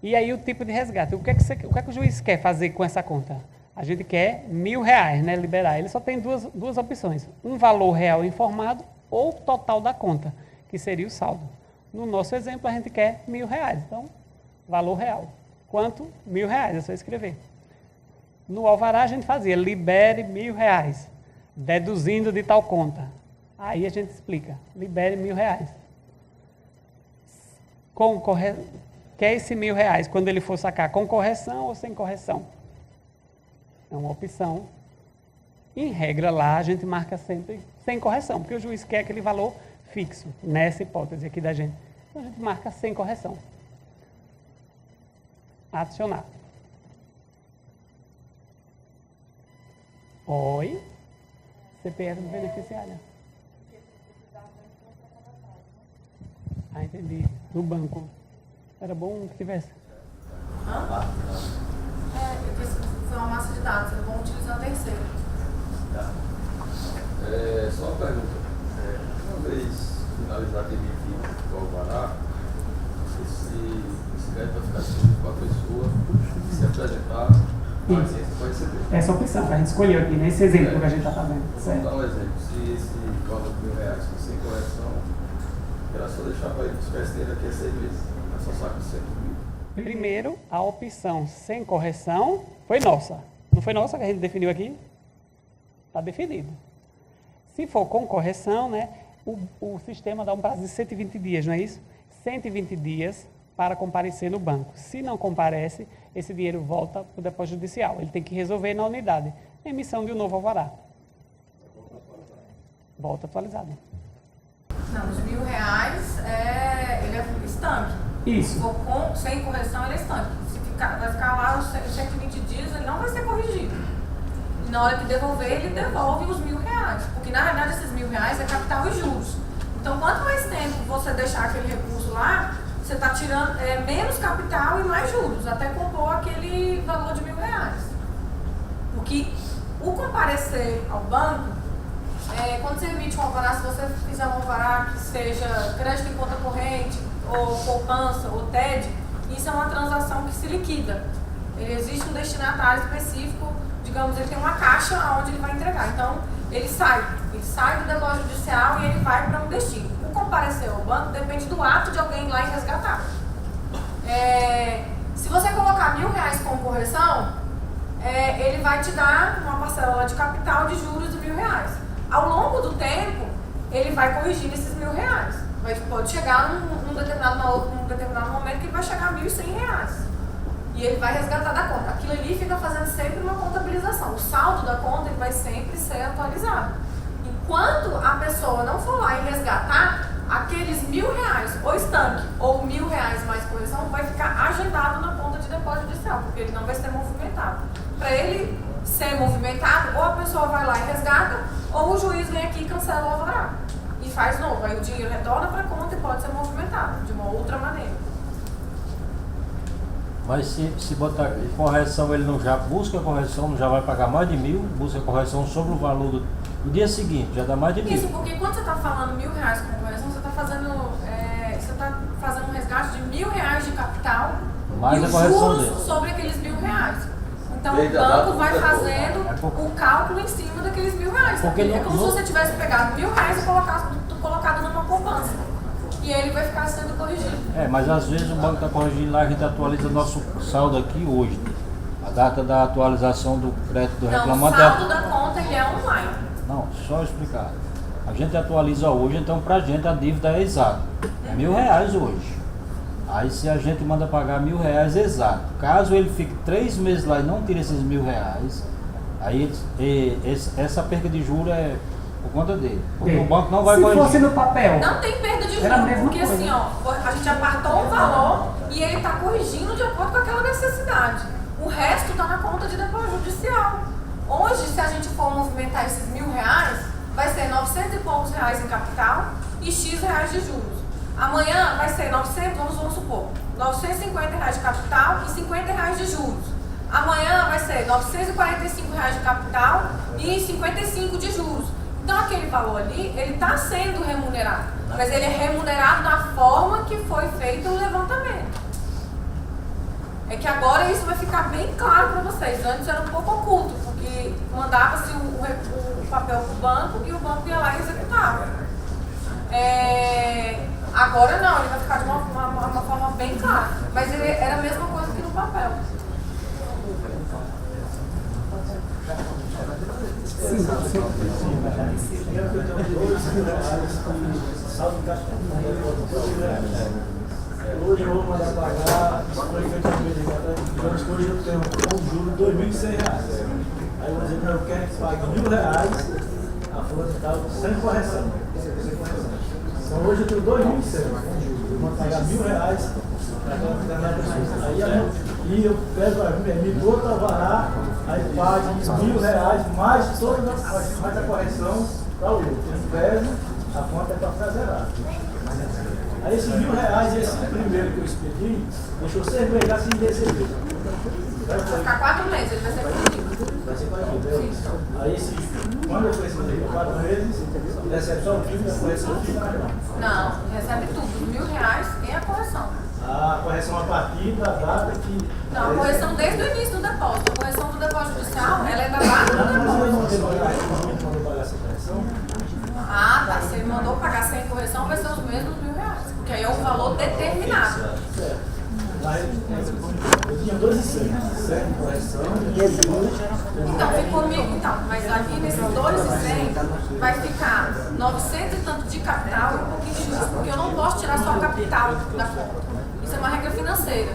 E aí o tipo de resgate. O que é que o juiz quer fazer com essa conta? A gente quer R$ 1.000, né? Liberar. Ele só tem duas opções. Um valor real informado ou total da conta, que seria o saldo. No nosso exemplo, a gente quer R$ 1.000. Então, valor real. Quanto? R$1.000, é só escrever. No alvará a gente fazia, libere R$1.000, deduzindo de tal conta. Aí a gente explica, libere R$1.000. Quer esse R$1.000 quando ele for sacar com correção ou sem correção? É uma opção. Em regra lá, a gente marca sempre sem correção, porque o juiz quer aquele valor fixo, nessa hipótese aqui da gente. Então a gente marca sem correção. Adicionar. Oi? CPF do beneficiário. Ah, entendi. No banco. Era bom que tivesse. Eu disse que foi uma massa de dados, eles vão utilizar a terceira. Só uma pergunta. Uma vez finalizar de emitir o alvará, esse crédito vai ficar disponível para a pessoa se apresentar, a agência vai receber. Essa opção que a gente escolheu aqui, nesse exemplo que a gente está fazendo. Vamos dar um exemplo. Se esse valor de R$1.000 for sem correção, era só deixar para ele buscar esse dinheiro daqui a 6 meses. É só saco de 100 mil. Primeiro, a opção sem correção foi nossa. Não foi nossa que a gente definiu aqui? Está definido. Se for com correção, né, o sistema dá um prazo de 120 dias, não é isso? 120 dias para comparecer no banco. Se não comparece, esse dinheiro volta para o depósito judicial. Ele tem que resolver na unidade. Emissão de um novo alvará. Volta atualizado. Não, os R$1.000 ele é estanque. Isso. Se for sem correção, ele é estanque. Vai ficar lá os 120 dias, ele não vai ser corrigido. E na hora que devolver, ele devolve os R$1.000. Porque na verdade esses R$1.000 é capital e juros. Então quanto mais tempo você deixar aquele recurso lá, você está tirando menos capital e mais juros, até compor aquele valor de R$1.000. Porque o comparecer ao banco, quando você emite um alvará, se você fizer um alvará que seja crédito em conta corrente, ou poupança, ou TED, isso é uma transação que se liquida. Existe um destinatário específico, digamos, ele tem uma caixa onde ele vai entregar. Então, ele sai do depósito judicial e ele vai para um destino. O comparecer ao banco depende do ato de alguém ir lá e resgatar. Se você colocar R$1.000 com correção, ele vai te dar uma parcela de capital de juros de R$1.000. Ao longo do tempo, ele vai corrigindo esses R$1.000. Pode chegar num determinado momento que ele vai chegar a R$1.100. E ele vai resgatar da conta. Aquilo ali fica fazendo sempre uma contabilização. O saldo da conta ele vai sempre ser atualizado. Enquanto a pessoa não for lá e resgatar, aqueles R$1.000, ou estanque, ou R$1.000 mais correção, vai ficar agendado na conta de depósito judicial, porque ele não vai ser movimentado. Para ele ser movimentado, ou a pessoa vai lá e resgata, ou o juiz vem aqui e cancela o alvará. E faz novo. Aí o dinheiro retorna para a conta e pode ser movimentado de uma outra maneira. Mas se botar correção, ele não já busca correção, não já vai pagar mais de 1.000, busca correção sobre o valor do dia seguinte, já dá mais de 1.000. Isso, porque quando você está falando R$1.000 com correção, você está fazendo um resgate de R$1.000 de capital mais e a os correção juros dele sobre aqueles R$1.000. Então Desde o a data banco do vai depósito. fazendo o cálculo em cima daqueles R$1.000. Porque É como se você tivesse pegado R$1.000 e colocado numa poupança. E ele vai ficar sendo corrigido. Mas às vezes o banco está corrigindo lá, a gente atualiza nosso saldo aqui hoje. A data da atualização do crédito do Não, o reclamante saldo da conta ele é online. Não, só explicar. A gente atualiza hoje, então pra gente a dívida é exata. É R$1.000 hoje. Aí se a gente manda pagar R$1.000 exato. Caso ele fique 3 meses lá e não tire esses R$1.000, aí essa perca de juros é por conta dele. Porque o banco não vai corrigir. Se fosse no papel. Não tem perda de Era a juros, mesma porque coisa. assim, ó, a gente apartou um valor e ele está corrigindo de acordo com aquela necessidade. O resto está na conta de depósito judicial. Hoje, se a gente for movimentar esses R$1.000, vai ser 900 e poucos reais em capital e X reais de juros. Amanhã vai ser 900, vamos supor, 950 reais de capital e 50 reais de juros. Amanhã vai ser 945 reais de capital e 55 de juros. Então aquele valor ali, ele está sendo remunerado, mas ele é remunerado da forma que foi feito o levantamento. É que agora isso vai ficar bem claro para vocês. Antes era um pouco oculto, porque mandava-se o papel para o banco e o banco ia lá e executava. Agora não, ele vai ficar de uma forma bem clara. Mas ele era a mesma coisa que no papel. Hoje eu vou mandar pagar, digamos que hoje eu tenho um juro de R$ 2.100. Aí eu vou dizer, eu quero que pague R$ 1.000, a folha tal, sem correção. Então hoje eu tenho 2.100, eu vou pagar R$ 1.000 para aquela determinada pessoa. Aí eu pego, me dou para varar, aí pague R$ 1.000 mais toda mais a correção para o outro. Eu peso, a conta é para ficar zerada. Aí esses R$ 1.000, esse primeiro que eu expedi, deixou 6 meses lá sem receber. Vai ficar 4 meses, ele vai ser pedido. Vai ser pedido. Aí quando eu recebi 4 meses, recebe só o FII, a correção fica na mão. Não, recebe tudo, R$ 1.000 e a correção. A correção a partir da data que... Não, a correção desde o início do depósito. A correção do depósito judicial, ela é da data do Mas eu depósito. não tenho que pagar essa correção. Ah, tá. Se ele mandou pagar sem correção, vai ser os mesmos R$ 1.000. Porque aí é um valor determinado. Certo. Eu tinha 12 sem correção e Então, ficou mas aqui nesses 2.100 vai ficar 900 e tanto de capital e um pouquinho de juros, porque eu não posso tirar só o capital da conta. Isso é uma regra financeira.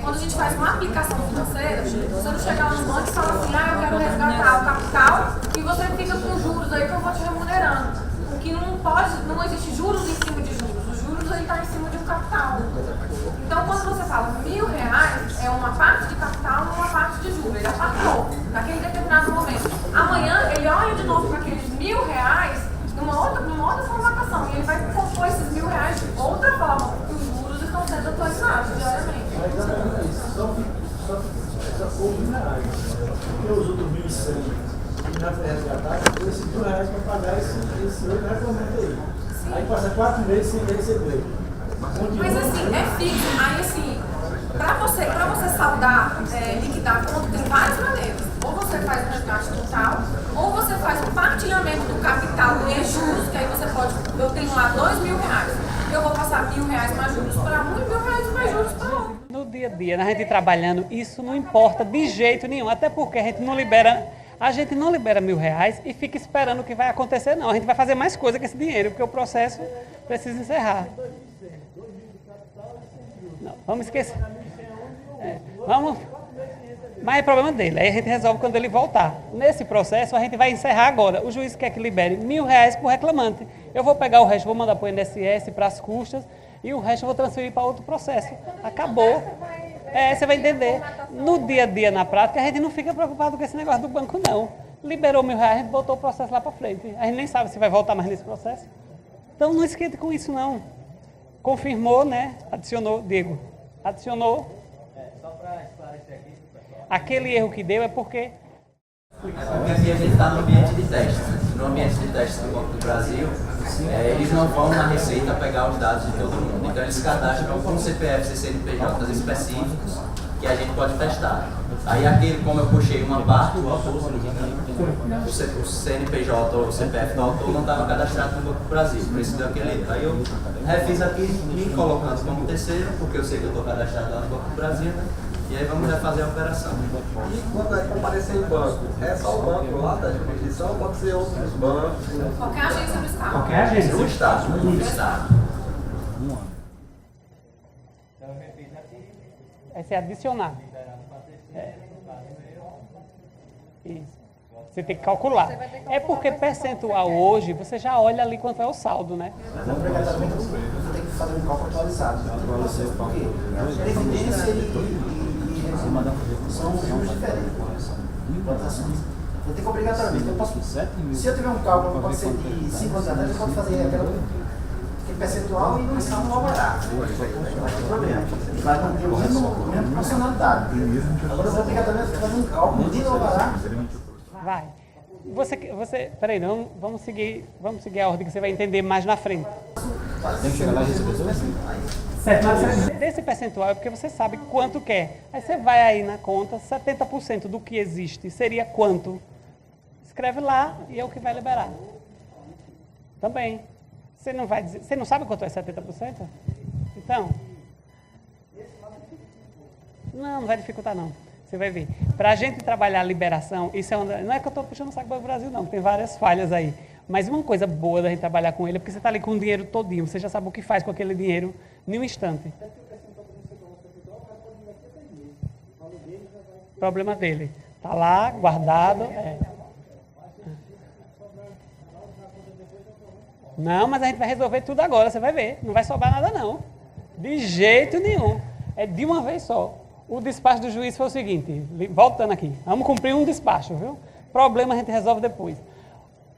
Quando a gente faz uma aplicação financeira, você não chega lá no banco e fala assim, eu quero resgatar o capital e você fica com juros aí que eu vou te remunerando. Porque não existe juros em cima de juros. Os juros aí está em cima de um capital. Então, quando você fala R$ 1.000, é uma parte de capital e uma parte de juros. Ele apartou naquele determinado momento. Amanhã, ele olha de novo para aqueles R$ 1.000 numa outra formatação. E ele vai compor esses R$ 1.000 de outra forma, porque os juros estão sendo atualizados diariamente. Mas exatamente isso. Só foi R$ 1.000. Porque os outros 1.100 que já foi resgatado, foi esses R$ 1.000 para pagar esse outro reclamento aí. Aí passa 4 meses sem receber. Mas assim, é fixo. Aí assim, para você saldar, liquidar a conta, tem várias maneiras. Ou você faz um resgate total, ou você faz um partilhamento do capital e juros, que aí você pode, eu tenho lá R$ 2.000, eu vou passar R$ 1.000 mais juros para um e R$ 1.000 mais juros para outro. No dia a dia, a gente trabalhando, isso não importa de jeito nenhum, até porque a gente não libera R$ 1.000 e fica esperando o que vai acontecer, não. A gente vai fazer mais coisa com esse dinheiro, porque o processo precisa encerrar. Não, vamos esquecer. Mas é problema dele, aí a gente resolve quando ele voltar. Nesse processo, a gente vai encerrar agora. O juiz quer que libere R$ 1.000 por reclamante. Eu vou pegar o resto, vou mandar para o INSS, para as custas, e o resto eu vou transferir para outro processo. Acabou. Você vai entender. No dia a dia, na prática, a gente não fica preocupado com esse negócio do banco, não. Liberou R$ 1.000, a gente botou o processo lá para frente. A gente nem sabe se vai voltar mais nesse processo. Então não esquente com isso, não. Confirmou, né? Adicionou, Diego. Adicionou. Só para esclarecer aqui, pessoal. Aquele erro que deu é porque... Porque aqui a gente está no ambiente de teste. No ambiente de teste do Banco do Brasil, eles não vão na Receita pegar os dados de todo mundo. Então eles cadastram com CPFs e CNPJs específicos que a gente pode testar. Aí aquele, como eu puxei uma parte, o CNPJ ou o CPF do autor não estava cadastrado no Banco do Brasil, por isso deu aquele erro. Aí eu refiz aqui, me colocando como terceiro, porque eu sei que eu estou cadastrado lá no Banco do Brasil, né? E aí vamos refazer a operação. E quando é comparecer em banco, é só o banco lá da jurisdição ou pode ser outros bancos? Qualquer agência do Estado. Qualquer agência. Do Estado, do Estado. Vai ser adicionar. Isso. Você tem que calcular. É porque percentual hoje, você já olha ali quanto é o saldo, né? Não obrigatoriamente você tem que fazer um cálculo atualizado. Porque previdência e são juros diferentes. Eu tenho que obrigatoriamente. Se eu tiver um cálculo, pode ser de 5 anos atrás, eu posso fazer aquele percentual e lançar um alvará. Não tem problema. Vai manter a mesma funcionalidade. Agora eu vou obrigatoriamente fazer um cálculo de alvará. Vai. Peraí, não, vamos seguir a ordem que você vai entender mais na frente. Tem que chegar lá e receber. Certo, mas desse percentual é porque você sabe quanto quer. Aí você vai aí na conta, 70% do que existe seria quanto? Escreve lá e é o que vai liberar. Também. Você não vai dizer, você não sabe quanto é 70%? Então, não vai dificultar não. Você vai ver. Para a gente trabalhar a liberação, isso é não é que eu estou puxando o saco do Brasil não, tem várias falhas aí. Mas uma coisa boa da gente trabalhar com ele é porque você está ali com o dinheiro todinho, você já sabe o que faz com aquele dinheiro em um instante. Problema dele. Está lá, guardado. Não, mas a gente vai resolver tudo agora, você vai ver. Não vai sobrar nada não. De jeito nenhum. É de uma vez só. O despacho do juiz foi o seguinte, voltando aqui, vamos cumprir um despacho, viu? Problema a gente resolve depois.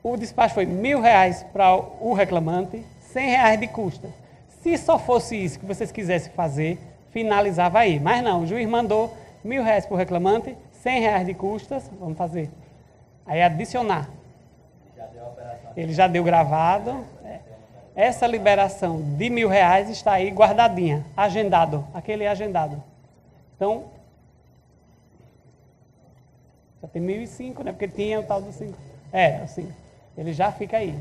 O despacho foi R$1.000 para o reclamante, R$100 de custas. Se só fosse isso que vocês quisessem fazer, finalizava aí. Mas não, o juiz mandou R$1.000 para o reclamante, R$100 de custas, vamos fazer. Aí adicionar. Ele já deu gravado. Essa liberação de R$1.000 está aí guardadinha, agendado, aquele agendado. Então, já tem 1.005, né? Porque tinha o tal do 5. O 5. Ele já fica aí.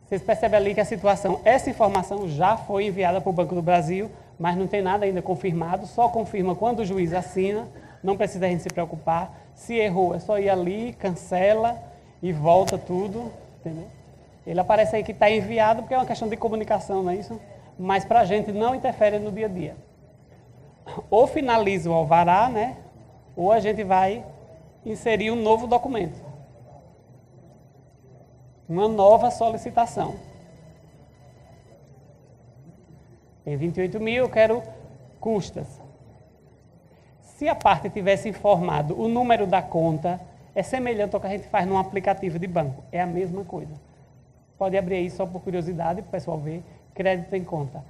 Vocês percebem ali que a situação, essa informação já foi enviada para o Banco do Brasil, mas não tem nada ainda confirmado, só confirma quando o juiz assina, não precisa a gente se preocupar. Se errou, é só ir ali, cancela e volta tudo, entendeu? Ele aparece aí que está enviado porque é uma questão de comunicação, não é isso? Mas para a gente não interfere no dia a dia. Ou finaliza o alvará, né? Ou a gente vai inserir um novo documento. Uma nova solicitação. Tem 28 mil, eu quero custas. Se a parte tivesse informado o número da conta, é semelhante ao que a gente faz num aplicativo de banco. É a mesma coisa. Pode abrir aí só por curiosidade, para o pessoal ver. Crédito em conta.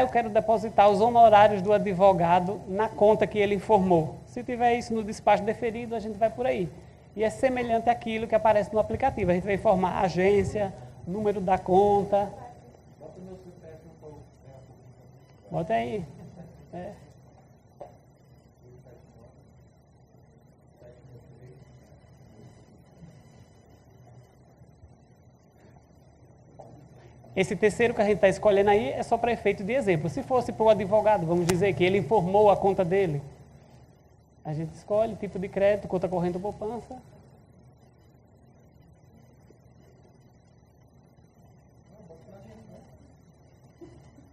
Eu quero depositar os honorários do advogado na conta que ele informou. Se tiver isso no despacho deferido, a gente vai por aí. E é semelhante àquilo que aparece no aplicativo. A gente vai informar a agência, número da conta. Bota aí. Esse terceiro que a gente está escolhendo aí é só para efeito de exemplo. Se fosse para o advogado, vamos dizer que ele informou a conta dele. A gente escolhe tipo de crédito, conta corrente ou poupança.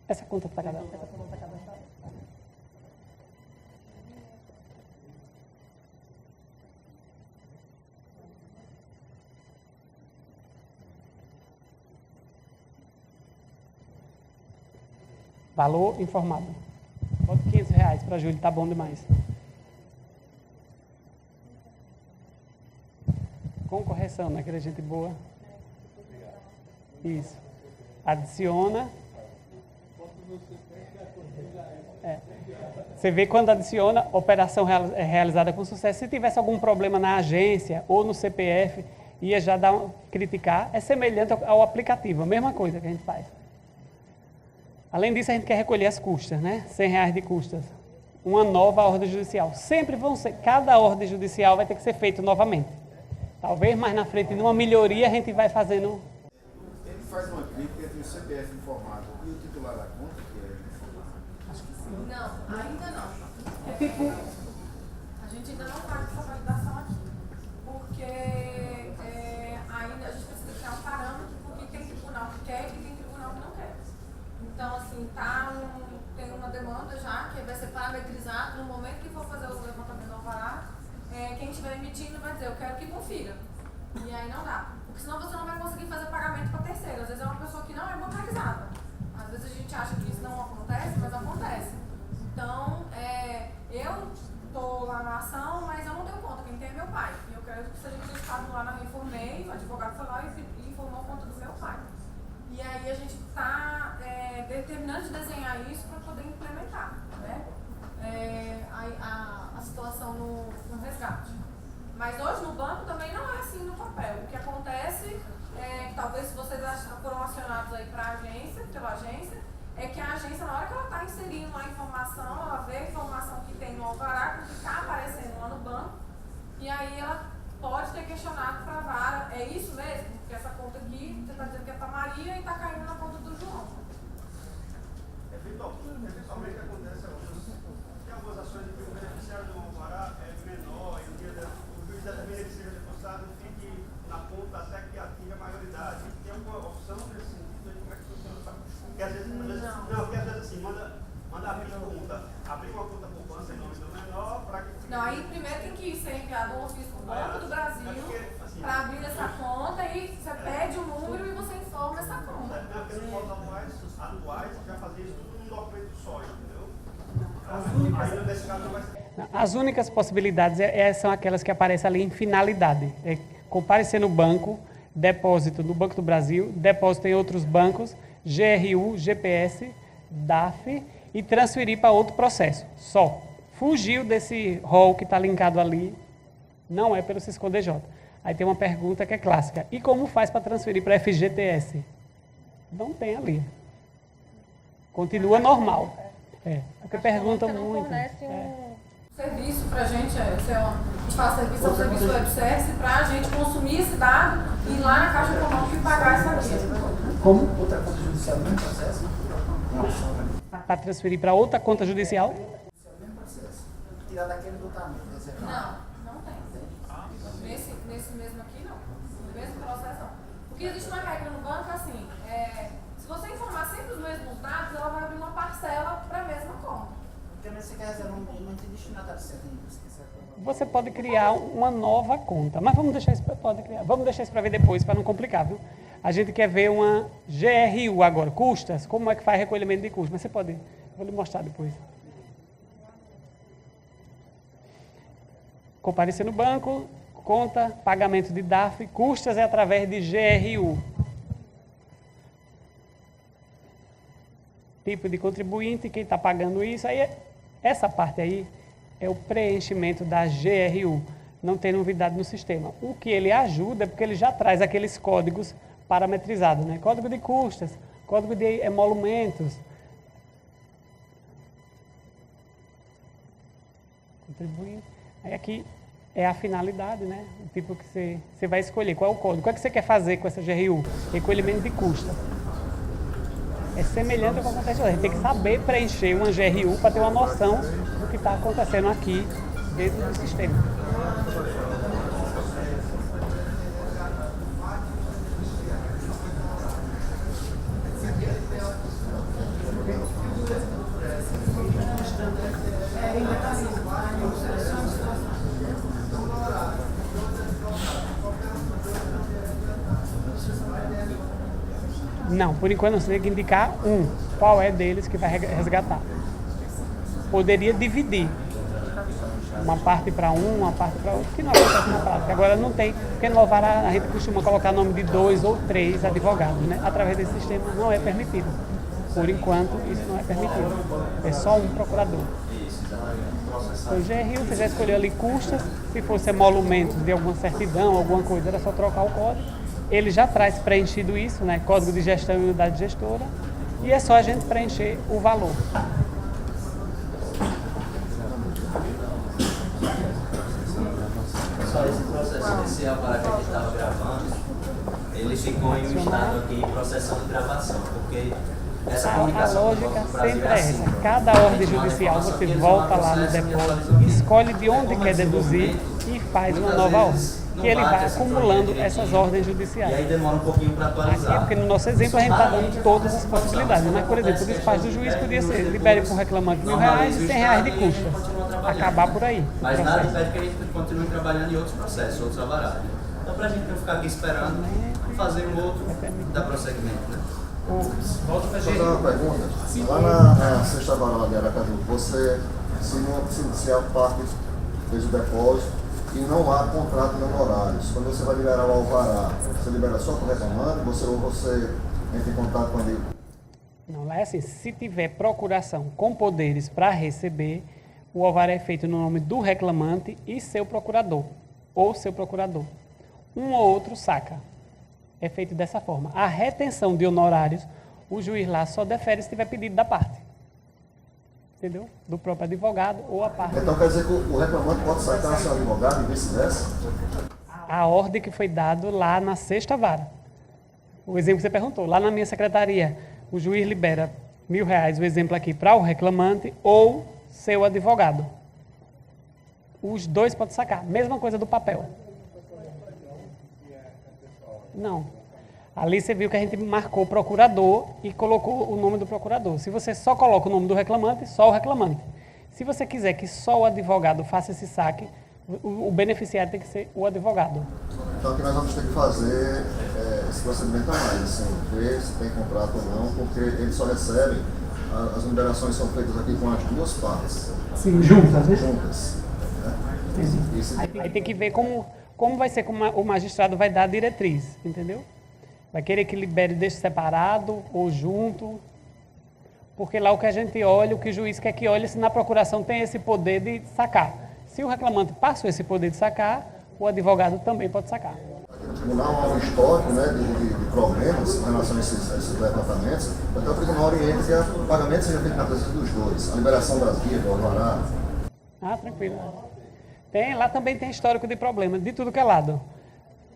Essa conta está cadastrada. Valor informado. Bota R$500 para a Júlia, tá bom demais. Com correção, né? Aquela gente boa. Isso. Adiciona. Você vê quando adiciona, operação é realizada com sucesso. Se tivesse algum problema na agência ou no CPF, ia já criticar. É semelhante ao aplicativo, a mesma coisa que a gente faz. Além disso, a gente quer recolher as custas, né? R$100 de custas. Uma nova ordem judicial. Sempre vão ser, cada ordem judicial vai ter que ser feita novamente. Talvez mais na frente, numa melhoria, a gente vai fazendo. Ele faz uma crítica entre o CPF informado e o titular da conta, que é informado? Acho que sim. Não, ainda não. É tipo. A gente ainda não faz essa validação aqui. Porque ainda a gente precisa criar um parâmetro, porque tem tribunal que quer e tem tribunal que não quer. Então, assim, tem uma demanda já que vai ser parametrizado no momento que for fazer o levantamento do alvará. Quem estiver emitindo vai dizer, eu quero que confira. E aí não dá. Porque senão você não vai conseguir fazer pagamento para terceiro. Às vezes é uma pessoa que não é bancarizada. Às vezes a gente acha que isso não acontece, mas acontece. Então, eu estou lá na ação, mas eu não tenho conta. Quem tem é meu pai. E eu quero que seja registrado lá na Informei, o advogado foi lá e informou a conta do meu pai. E aí a gente está determinando de desenhar isso para poder implementar, né? A situação no resgate. Mas hoje no banco também não é assim no papel. O que acontece talvez se vocês foram acionados aí pela agência, é que a agência, na hora que ela está inserindo a informação, ela vê a informação que tem no alvará, que está aparecendo lá no banco, e aí ela pode ter questionado para a vara, é isso mesmo? Porque essa conta aqui, você está dizendo que é para Maria e está até que atinja a maioridade. Tem alguma opção nesse sentido? Como é que funciona? Porque às vezes, porque às vezes assim, manda abrir conta. Abrir uma conta poupança em nome do menor para que... Não, aí primeiro tem que ser enviado um ofício do Banco do Brasil para abrir essa conta e você pede o número e você informa essa conta. Não, porque nos modos atuais já fazia isso tudo num documento só, entendeu? Aí nesse caso não vai ser... As únicas possibilidades são aquelas que aparecem ali em finalidade. É comparecer no banco, depósito no Banco do Brasil, depósito em outros bancos, GRU, GPS, DAF e transferir para outro processo. Só. Fugiu desse rol que está linkado ali, não é pelo Cisco DJ. Aí tem uma pergunta que é clássica. E como faz para transferir para FGTS? Não tem ali. Continua normal. Porque perguntam muito. Serviço para a gente, a gente faz serviço ao serviço web service para a gente consumir esse dado e ir lá na Caixa Econômica e pagar essa via. Como? Outra conta judicial no mesmo processo? Não. Para transferir para outra conta judicial? No mesmo processo. Tirar daquele doutamento, reservar. Não tem. Nesse mesmo aqui, não. No mesmo processo, não. Porque existe uma regra no banco assim, se você informar sempre os mesmos dados, ela vai abrir uma parcela para a mesma conta. Também você quer reservar não tem destinatário certo ainda. Você pode criar uma nova conta, mas vamos deixar isso para ver depois, para não complicar, viu? A gente quer ver uma GRU agora, custas, como é que faz recolhimento de custos, mas você pode, vou lhe mostrar depois. Comparecer no banco, conta, pagamento de DAF, custas é através de GRU. Tipo de contribuinte, quem está pagando isso, aí essa parte aí é o preenchimento da GRU, não tem novidade no sistema. O que ele ajuda é porque ele já traz aqueles códigos parametrizados, né? Código de custas, código de emolumentos. Contribuinte. Aí aqui é a finalidade, né? O tipo que você vai escolher, qual é o código, o que você quer fazer com essa GRU? Recolhimento de custas. É semelhante ao que acontece hoje. A gente tem que saber preencher uma GRU para ter uma noção do que está acontecendo aqui dentro do sistema. Não, por enquanto você tem que indicar qual é deles que vai resgatar. Poderia dividir uma parte para uma parte para outro, que não acontece na prática. Agora não tem, porque no Alvará a gente costuma colocar nome de 2 ou 3 advogados, né? Através desse sistema não é permitido. Por enquanto isso não é permitido. É só um procurador. O GRU, você já escolheu ali custas, se fosse emolumento de alguma certidão, alguma coisa, era só trocar o código. Ele já traz preenchido isso, né? Código de gestão e unidade gestora, e é só a gente preencher o valor. Só esse processo desse aparato que a gente estava gravando, ele ficou em um estado aqui processando gravação, porque essa comunicação a lógica sempre é essa. Cada ordem judicial você volta lá no depósito, escolhe de onde quer deduzir e faz uma nova ordem. Que ele vai acumulando essas ordens judiciais. E aí demora um pouquinho para atualizar. Aqui, porque no nosso exemplo a gente está dando todas as possibilidades. Mas, por exemplo, o despacho do juiz podia ser libere para o reclamante R$1.000 e R$100 de custas. Acabar por aí. Mas nada impede que a gente continue trabalhando em outros processos, outros alvarás. Então, para a gente não ficar aqui esperando, fazer um outro, dar prosseguimento, né? Volta para a gente. Vou fazer uma pergunta. Lá na sexta vara de Aracaju, você, se a parte fez o depósito e não há contrato de honorários, quando você vai liberar o alvará, você libera só para o reclamante, você entra em contato com ele? Não, lá é assim, se tiver procuração com poderes para receber, o alvará é feito no nome do reclamante e seu procurador, ou seu procurador. Um ou outro saca. É feito dessa forma. A retenção de honorários, o juiz lá só defere se tiver pedido da parte. Entendeu? Do próprio advogado ou a parte. Então quer dizer que o reclamante pode sacar seu advogado e vice-versa? A ordem que foi dada lá na sexta vara. O exemplo que você perguntou, lá na minha secretaria, o juiz libera R$1.000, o exemplo aqui, para o reclamante ou seu advogado. Os dois podem sacar. Mesma coisa do papel. Não. Ali você viu que a gente marcou procurador e colocou o nome do procurador. Se você só coloca o nome do reclamante, só o reclamante. Se você quiser que só o advogado faça esse saque, o beneficiário tem que ser o advogado. Então aqui nós vamos ter que fazer esse procedimento a mais, assim, ver se tem contrato ou não, porque eles só recebem, as liberações são feitas aqui com as duas partes. Sim, juntas, né? Juntas. Né? Aí tem que ver como vai ser, como o magistrado vai dar a diretriz, entendeu? Vai querer que libere deixe separado ou junto, porque lá o que a gente olha, o que o juiz quer que olhe, se na procuração tem esse poder de sacar. Se o reclamante passou esse poder de sacar, o advogado também pode sacar. O tribunal há um histórico, né, de problemas em relação a esses levantamentos, então o tribunal orienta que o pagamento seja feito na presença dos dois, a liberação das guias, do alvará. Ah, tranquilo. Lá também tem histórico de problemas, de tudo que é lado.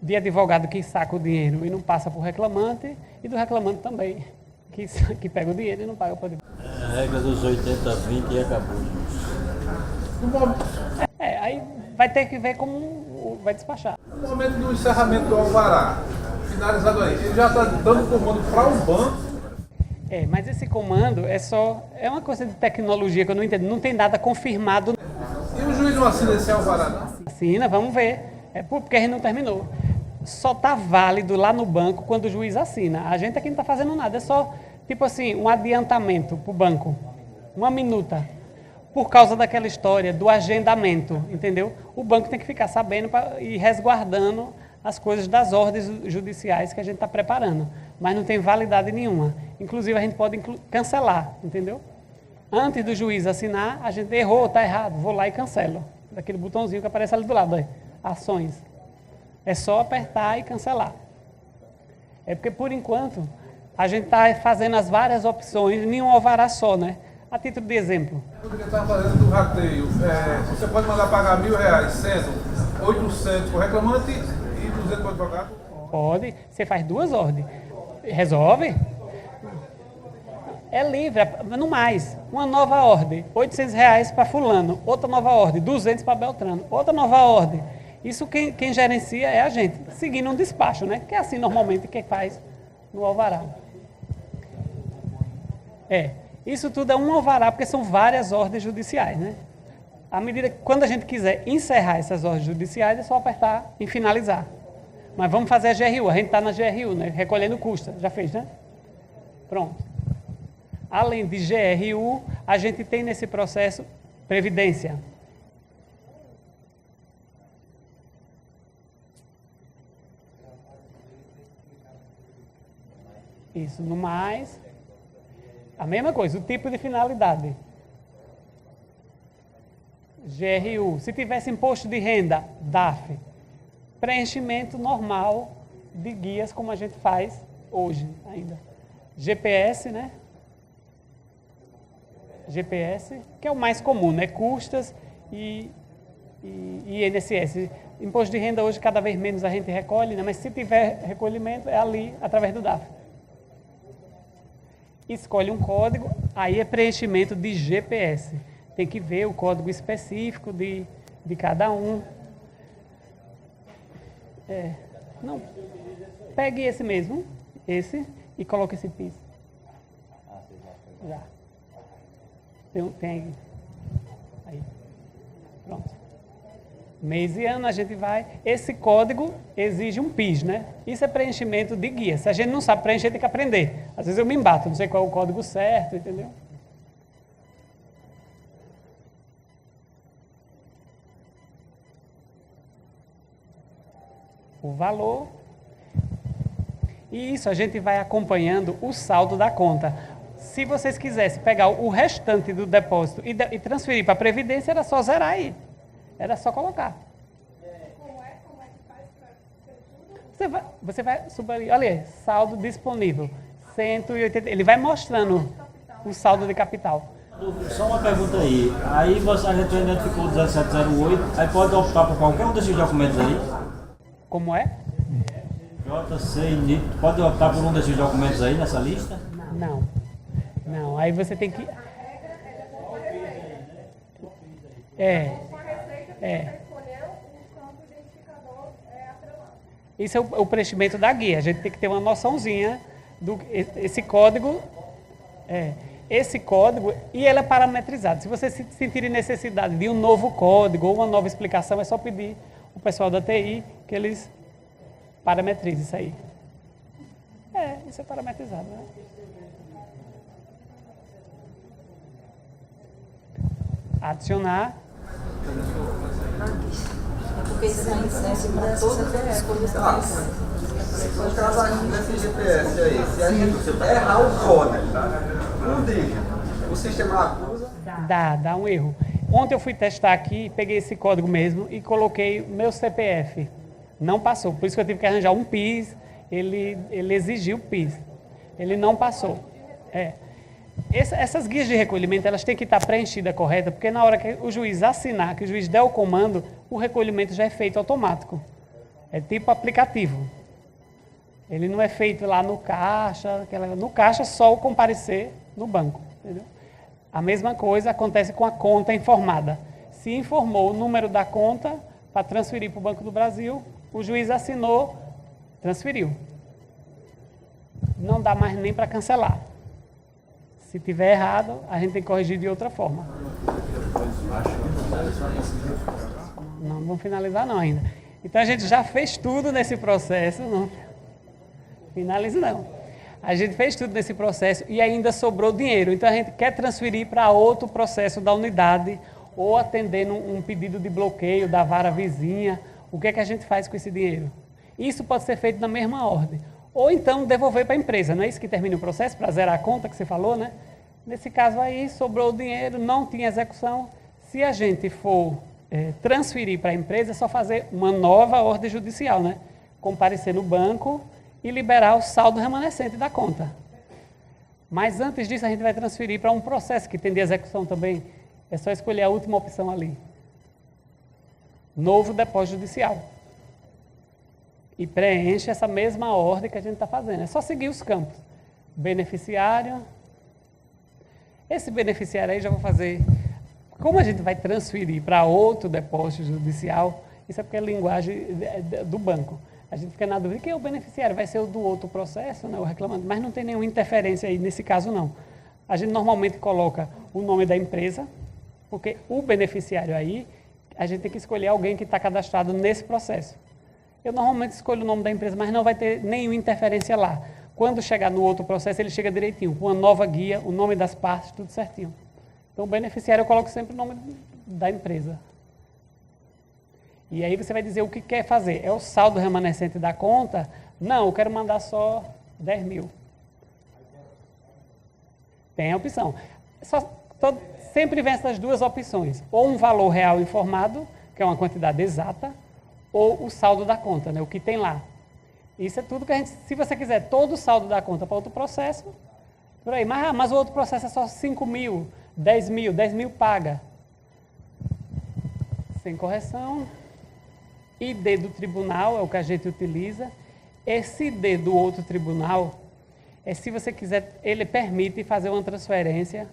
De advogado que saca o dinheiro e não passa para o reclamante, e do reclamante também, que pega o dinheiro e não paga para o advogado. A regra dos 80-20 e acabou, gente. Aí vai ter que ver como vai despachar. No momento do encerramento do alvará, finalizado aí, ele já está dando comando para o banco. Mas esse comando é uma coisa de tecnologia que eu não entendo, não tem nada confirmado. E o juiz não assina esse alvará, não? Assina, vamos ver. Porque a gente não terminou. Só está válido lá no banco quando o juiz assina. A gente aqui não está fazendo nada, é só, tipo assim, um adiantamento para o banco. Uma minuta. Por causa daquela história do agendamento, entendeu? O banco tem que ficar sabendo e resguardando as coisas das ordens judiciais que a gente está preparando. Mas não tem validade nenhuma. Inclusive, a gente pode cancelar, entendeu? Antes do juiz assinar, a gente errou, está errado, vou lá e cancelo. Daquele botãozinho que aparece ali do lado, aí. Ações. É só apertar e cancelar. É porque, por enquanto, a gente está fazendo as várias opções, nenhum alvará só, né? A título de exemplo. O que está fazendo do rateio, você pode mandar pagar R$1.000, sendo 800 para o reclamante e 200 para o advogado? Pode. Você faz 2 ordens. Resolve. É livre, no mais. Uma nova ordem, R$800 para fulano. Outra nova ordem, 200 para Beltrano. Outra nova ordem. Isso quem gerencia é a gente, seguindo um despacho, né? Que é assim normalmente quem faz no alvará. Isso tudo é um alvará, porque são várias ordens judiciais, né? À medida que, quando a gente quiser encerrar essas ordens judiciais, é só apertar em finalizar. Mas vamos fazer a GRU, a gente está na GRU, né? Recolhendo custa, já fez, né? Pronto. Além de GRU, a gente tem nesse processo previdência. Isso, no mais... A mesma coisa, o tipo de finalidade. GRU. Se tivesse imposto de renda, DAF. Preenchimento normal de guias, como a gente faz hoje ainda. GPS, né? GPS, que é o mais comum, né? Custas e INSS. Imposto de renda hoje cada vez menos a gente recolhe, né? Mas se tiver recolhimento, é ali, através do DAF. Escolhe um código, aí é preenchimento de GPS. Tem que ver o código específico de cada um. Não, pegue esse mesmo, esse, e coloque esse PIS. Já. Tem aí. Pronto. Mês e ano a gente vai... Esse código exige um PIS, né? Isso é preenchimento de guia. Se a gente não sabe preencher, tem que aprender. Às vezes eu me embato, não sei qual é o código certo, entendeu? O valor. E isso a gente vai acompanhando o saldo da conta. Se vocês quisessem pegar o restante do depósito e transferir para a Previdência, era só zerar aí. Era só colocar. Como é que faz para ser tudo? Você vai subir, olha aí, saldo disponível, 180, ele vai mostrando o saldo de capital. Só uma pergunta aí, a gente identificou o 1708, aí pode optar por qualquer um desses documentos aí? Como é? JC e NIT, pode optar por um desses documentos aí nessa lista? Não, aí você tem que... Com a receita, você escolheu o campo identificador atrelado. Isso é o preenchimento da guia. A gente tem que ter uma noçãozinha do esse código. Esse código, e ele é parametrizado. Se vocês sentirem necessidade de um novo código ou uma nova explicação, é só pedir o pessoal da TI que eles parametrizem isso aí. Isso é parametrizado, né? Adicionar. Porque isso aí serve para todas as coisas. No caso aqui desse GPS aí, se a gente errar o código, não diga, o sistema acusa. Dá um erro. Ontem eu fui testar aqui, peguei esse código mesmo e coloquei meu CPF. Não passou, por isso que eu tive que arranjar um PIS, ele exigiu o PIS. Ele não passou. Essas guias de recolhimento, elas têm que estar preenchidas correta, porque na hora que o juiz assinar, que o juiz der o comando, o recolhimento já é feito automático. É tipo aplicativo. Ele não é feito lá no caixa, no caixa só o comparecer no banco. Entendeu? A mesma coisa acontece com a conta informada. Se informou o número da conta para transferir para o Banco do Brasil, o juiz assinou, transferiu. Não dá mais nem para cancelar. Se tiver errado, a gente tem que corrigir de outra forma. Não vamos finalizar não ainda. Então a gente já fez tudo nesse processo. Não finaliza não. A gente fez tudo nesse processo e ainda sobrou dinheiro. Então a gente quer transferir para outro processo da unidade ou atendendo um pedido de bloqueio da vara vizinha. O que é que a gente faz com esse dinheiro? Isso pode ser feito na mesma ordem. Ou então devolver para a empresa, não é isso que termina o processo, para zerar a conta que você falou, né? Nesse caso aí, sobrou o dinheiro, não tinha execução. Se a gente for transferir para a empresa, é só fazer uma nova ordem judicial, né? Comparecer no banco e liberar o saldo remanescente da conta. Mas antes disso, a gente vai transferir para um processo que tem de execução também. É só escolher a última opção ali. Novo depósito judicial. E preenche essa mesma ordem que a gente está fazendo. É só seguir os campos. Beneficiário. Esse beneficiário aí já vou fazer. Como a gente vai transferir para outro depósito judicial, isso é porque é a linguagem do banco. A gente fica na dúvida que o beneficiário vai ser o do outro processo, né, o reclamante, mas não tem nenhuma interferência aí nesse caso não. A gente normalmente coloca o nome da empresa, porque o beneficiário aí, a gente tem que escolher alguém que está cadastrado nesse processo. Eu normalmente escolho o nome da empresa, mas não vai ter nenhuma interferência lá. Quando chegar no outro processo, ele chega direitinho, com uma nova guia, o nome das partes, tudo certinho. Então, o beneficiário eu coloco sempre o nome da empresa. E aí você vai dizer o que quer fazer. É o saldo remanescente da conta? Não, eu quero mandar só 10 mil. Tem a opção. Sempre vem essas duas opções. Ou um valor real informado, que é uma quantidade exata, ou o saldo da conta, né, o que tem lá. Isso é tudo que a gente... Se você quiser todo o saldo da conta para outro processo, por aí. Mas o outro processo é só 5 mil, 10 mil paga. Sem correção. ID do tribunal é o que a gente utiliza. Esse ID do outro tribunal é se você quiser, ele permite fazer uma transferência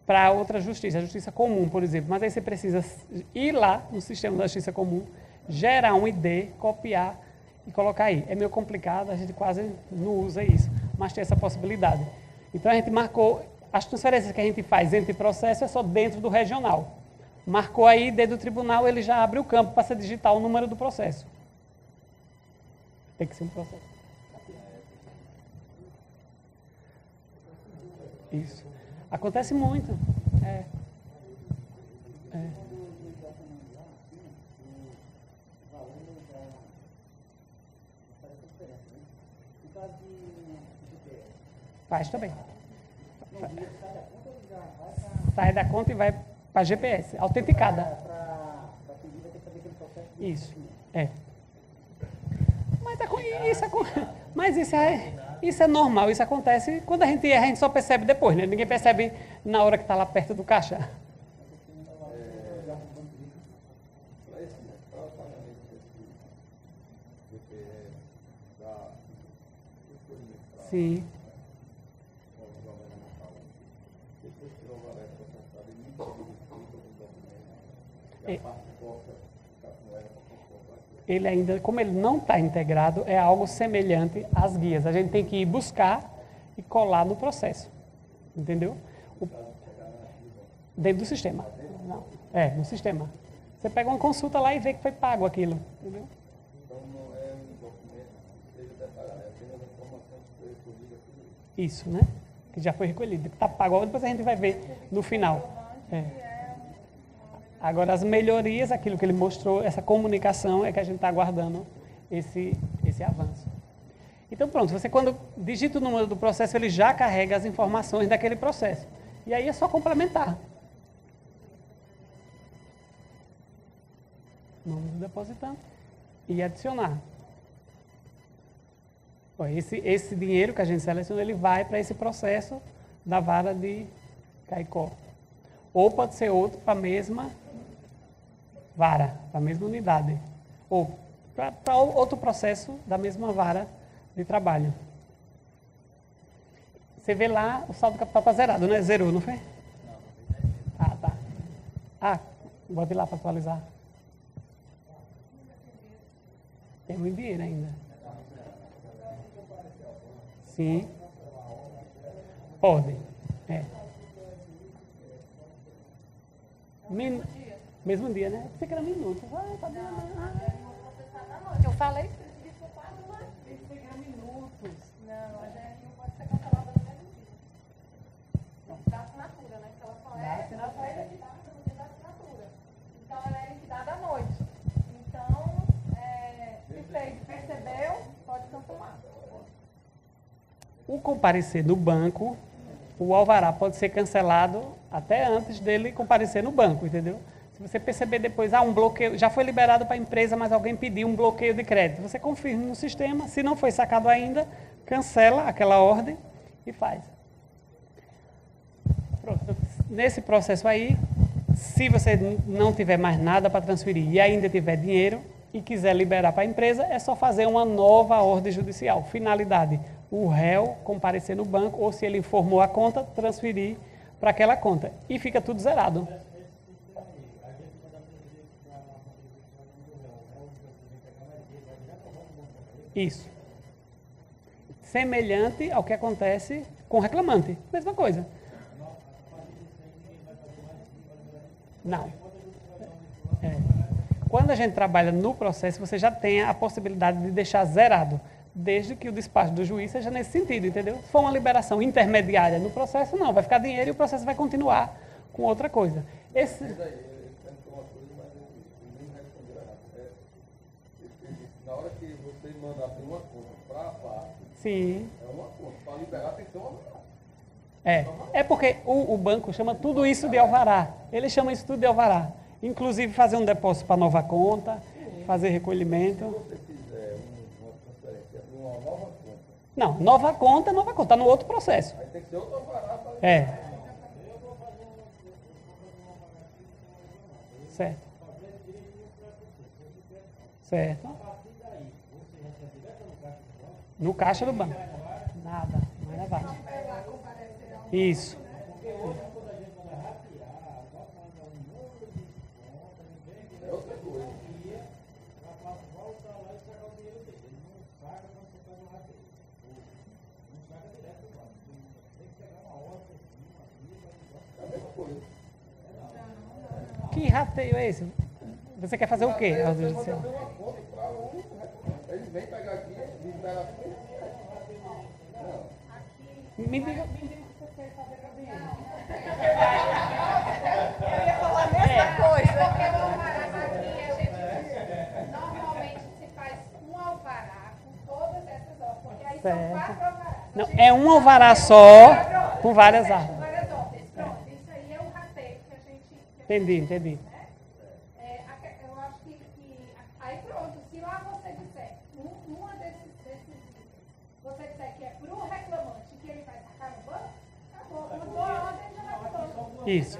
para outra justiça, a justiça comum, por exemplo. Mas aí você precisa ir lá no sistema da justiça comum, gerar um ID, copiar e colocar aí. É meio complicado, a gente quase não usa isso, mas tem essa possibilidade. Então a gente marcou, as transferências que a gente faz entre processos é só dentro do regional. Marcou aí, ID do tribunal, ele já abre o campo para você digitar o número do processo. Tem que ser um processo. Isso. Acontece muito. Faz também. Sai da conta e vai para GPS, autenticada. Isso, Mas isso é normal, isso acontece quando a gente erra, a gente só percebe depois, né? Ninguém percebe na hora que está lá perto do caixa. Sim. ele ainda, como ele não está integrado, é algo semelhante às guias. A gente tem que ir buscar e colar no processo. Entendeu? Dentro do sistema. Não. No sistema. Você pega uma consulta lá e vê que foi pago aquilo. Entendeu? Então não é um documento que seja detalhado, é apenas a informação que foi recolhida. Isso, né? Que já foi recolhido, que está pago. Depois a gente vai ver no final. Agora, as melhorias, aquilo que ele mostrou, essa comunicação, é que a gente está aguardando esse avanço. Então, pronto, você quando digita o número do processo, ele já carrega as informações daquele processo. E aí é só complementar. Número do depositante e adicionar. Esse dinheiro que a gente seleciona, ele vai para esse processo da vara de Caicó. Ou pode ser outro para a mesma vara, para a mesma unidade. Ou para outro processo da mesma vara de trabalho. Você vê lá, o saldo capital está zerado, né? Zerou, não foi? Ah, tá. Bota lá para atualizar. Tem muito dinheiro ainda. Sim. Pode. Mesmo dia, né? Você que era minuto. Eu falei isso quase isso era minutos. Não, a gente não pode ser cancelada no mesmo dia. Da assinatura, né? Que ela só é liquidada no dia da assinatura. Então ela é liquidada à noite. Então, se você percebeu, pode cancelar. O comparecer no banco, o alvará pode ser cancelado até antes dele comparecer no banco, entendeu? Se você perceber depois, um bloqueio, já foi liberado para a empresa, mas alguém pediu um bloqueio de crédito. Você confirma no sistema, se não foi sacado ainda, cancela aquela ordem e faz. Pronto. Nesse processo aí, se você não tiver mais nada para transferir e ainda tiver dinheiro e quiser liberar para a empresa, é só fazer uma nova ordem judicial. Finalidade, o réu comparecer no banco ou, se ele informou a conta, transferir para aquela conta. E fica tudo zerado. Isso. Semelhante ao que acontece com o reclamante. Mesma coisa. Não. Quando a gente trabalha no processo, você já tem a possibilidade de deixar zerado, desde que o despacho do juiz seja nesse sentido, entendeu? Se for uma liberação intermediária no processo, não, vai ficar dinheiro e o processo vai continuar com outra coisa. Na hora que você manda abrir uma conta para a parte, sim, é uma conta. Para liberar tem que ter uma alvará. É porque o banco chama tudo isso de alvará. Ele chama isso tudo de alvará. Inclusive fazer um depósito para nova conta, fazer recolhimento. Se você fizer uma transferência para uma nova conta. Não, nova conta, está no outro processo. Aí tem que ser outro alvará para liberar. Certo. Certo. No caixa do banco. Nada, não é levado. Isso. Que rateio é esse? Você quer fazer o quê? Ele vem pegar aqui, libera aqui. Me diga o que você quer fazer para dinheiro. Eu ia falar a mesma coisa. Porque o alvará aqui, normalmente se faz um alvará com todas essas obras. Porque aí são 4 alvarás. Não, é um alvará só com várias árvores. Pronto, isso aí é um rateio que a gente... Entendi. Eu acho que aí pronto, se lá você disser, numa desses você disser que é para o reclamante que ele vai sacar no banco, acabou. Uma boa ordem já vai para o banco. Isso.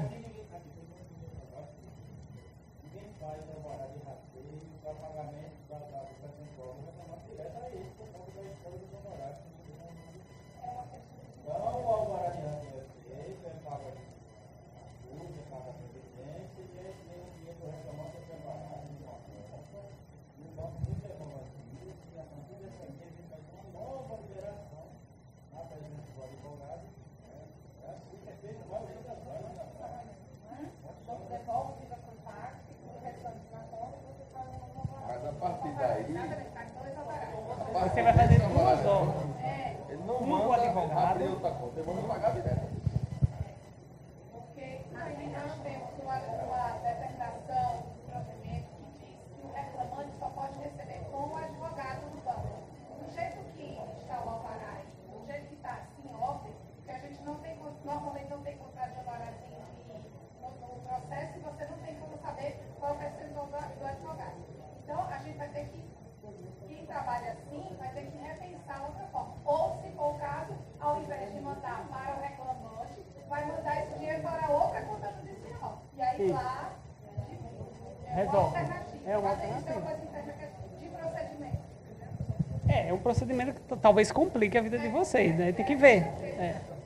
Ele não com o manda advogado. abrir outra conta, ele manda pagar direto. Porque ainda nós temos uma determinação do procedimento que diz que o reclamante só pode receber com o advogado do banco. Do jeito que está o alvará, do jeito que está assim, óbvio, que a gente não tem, normalmente não tem contrato de alvarazinho no processo e você não tem como saber qual vai ser o nome do advogado. Então, a gente vai ter que, quem trabalha assim, vai ter que repensar outra forma. Ou, se for o caso, ao invés de mandar para o reclamante, vai mandar esse dinheiro para outra conta judicial. E aí lá, Resolve. É uma alternativa. De procedimento. É um procedimento que talvez complique a vida de vocês, né? Tem que ver.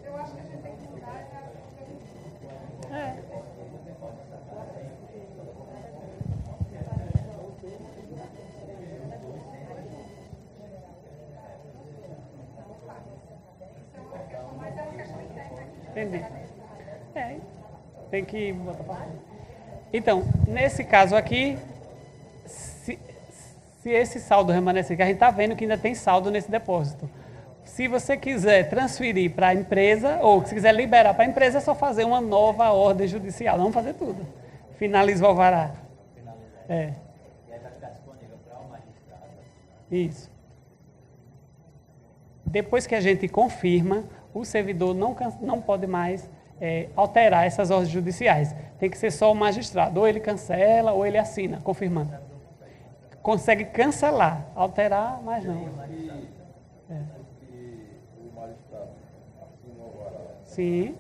Eu acho que a gente tem que mudar já. Entendi. Tem que botar pra frente. Então, nesse caso aqui, se esse saldo remanescer, que a gente está vendo que ainda tem saldo nesse depósito. Se você quiser transferir para a empresa, ou se quiser liberar para a empresa, é só fazer uma nova ordem judicial. Não fazer tudo. Finaliza o alvará. E aí vai ficar disponível para o magistrado. Isso. Depois que a gente confirma, o servidor não pode mais alterar essas ordens judiciais. Tem que ser só o magistrado. Ou ele cancela, ou ele assina, confirmando. Consegue cancelar, alterar, mas não. O magistrado assinou agora. Sim.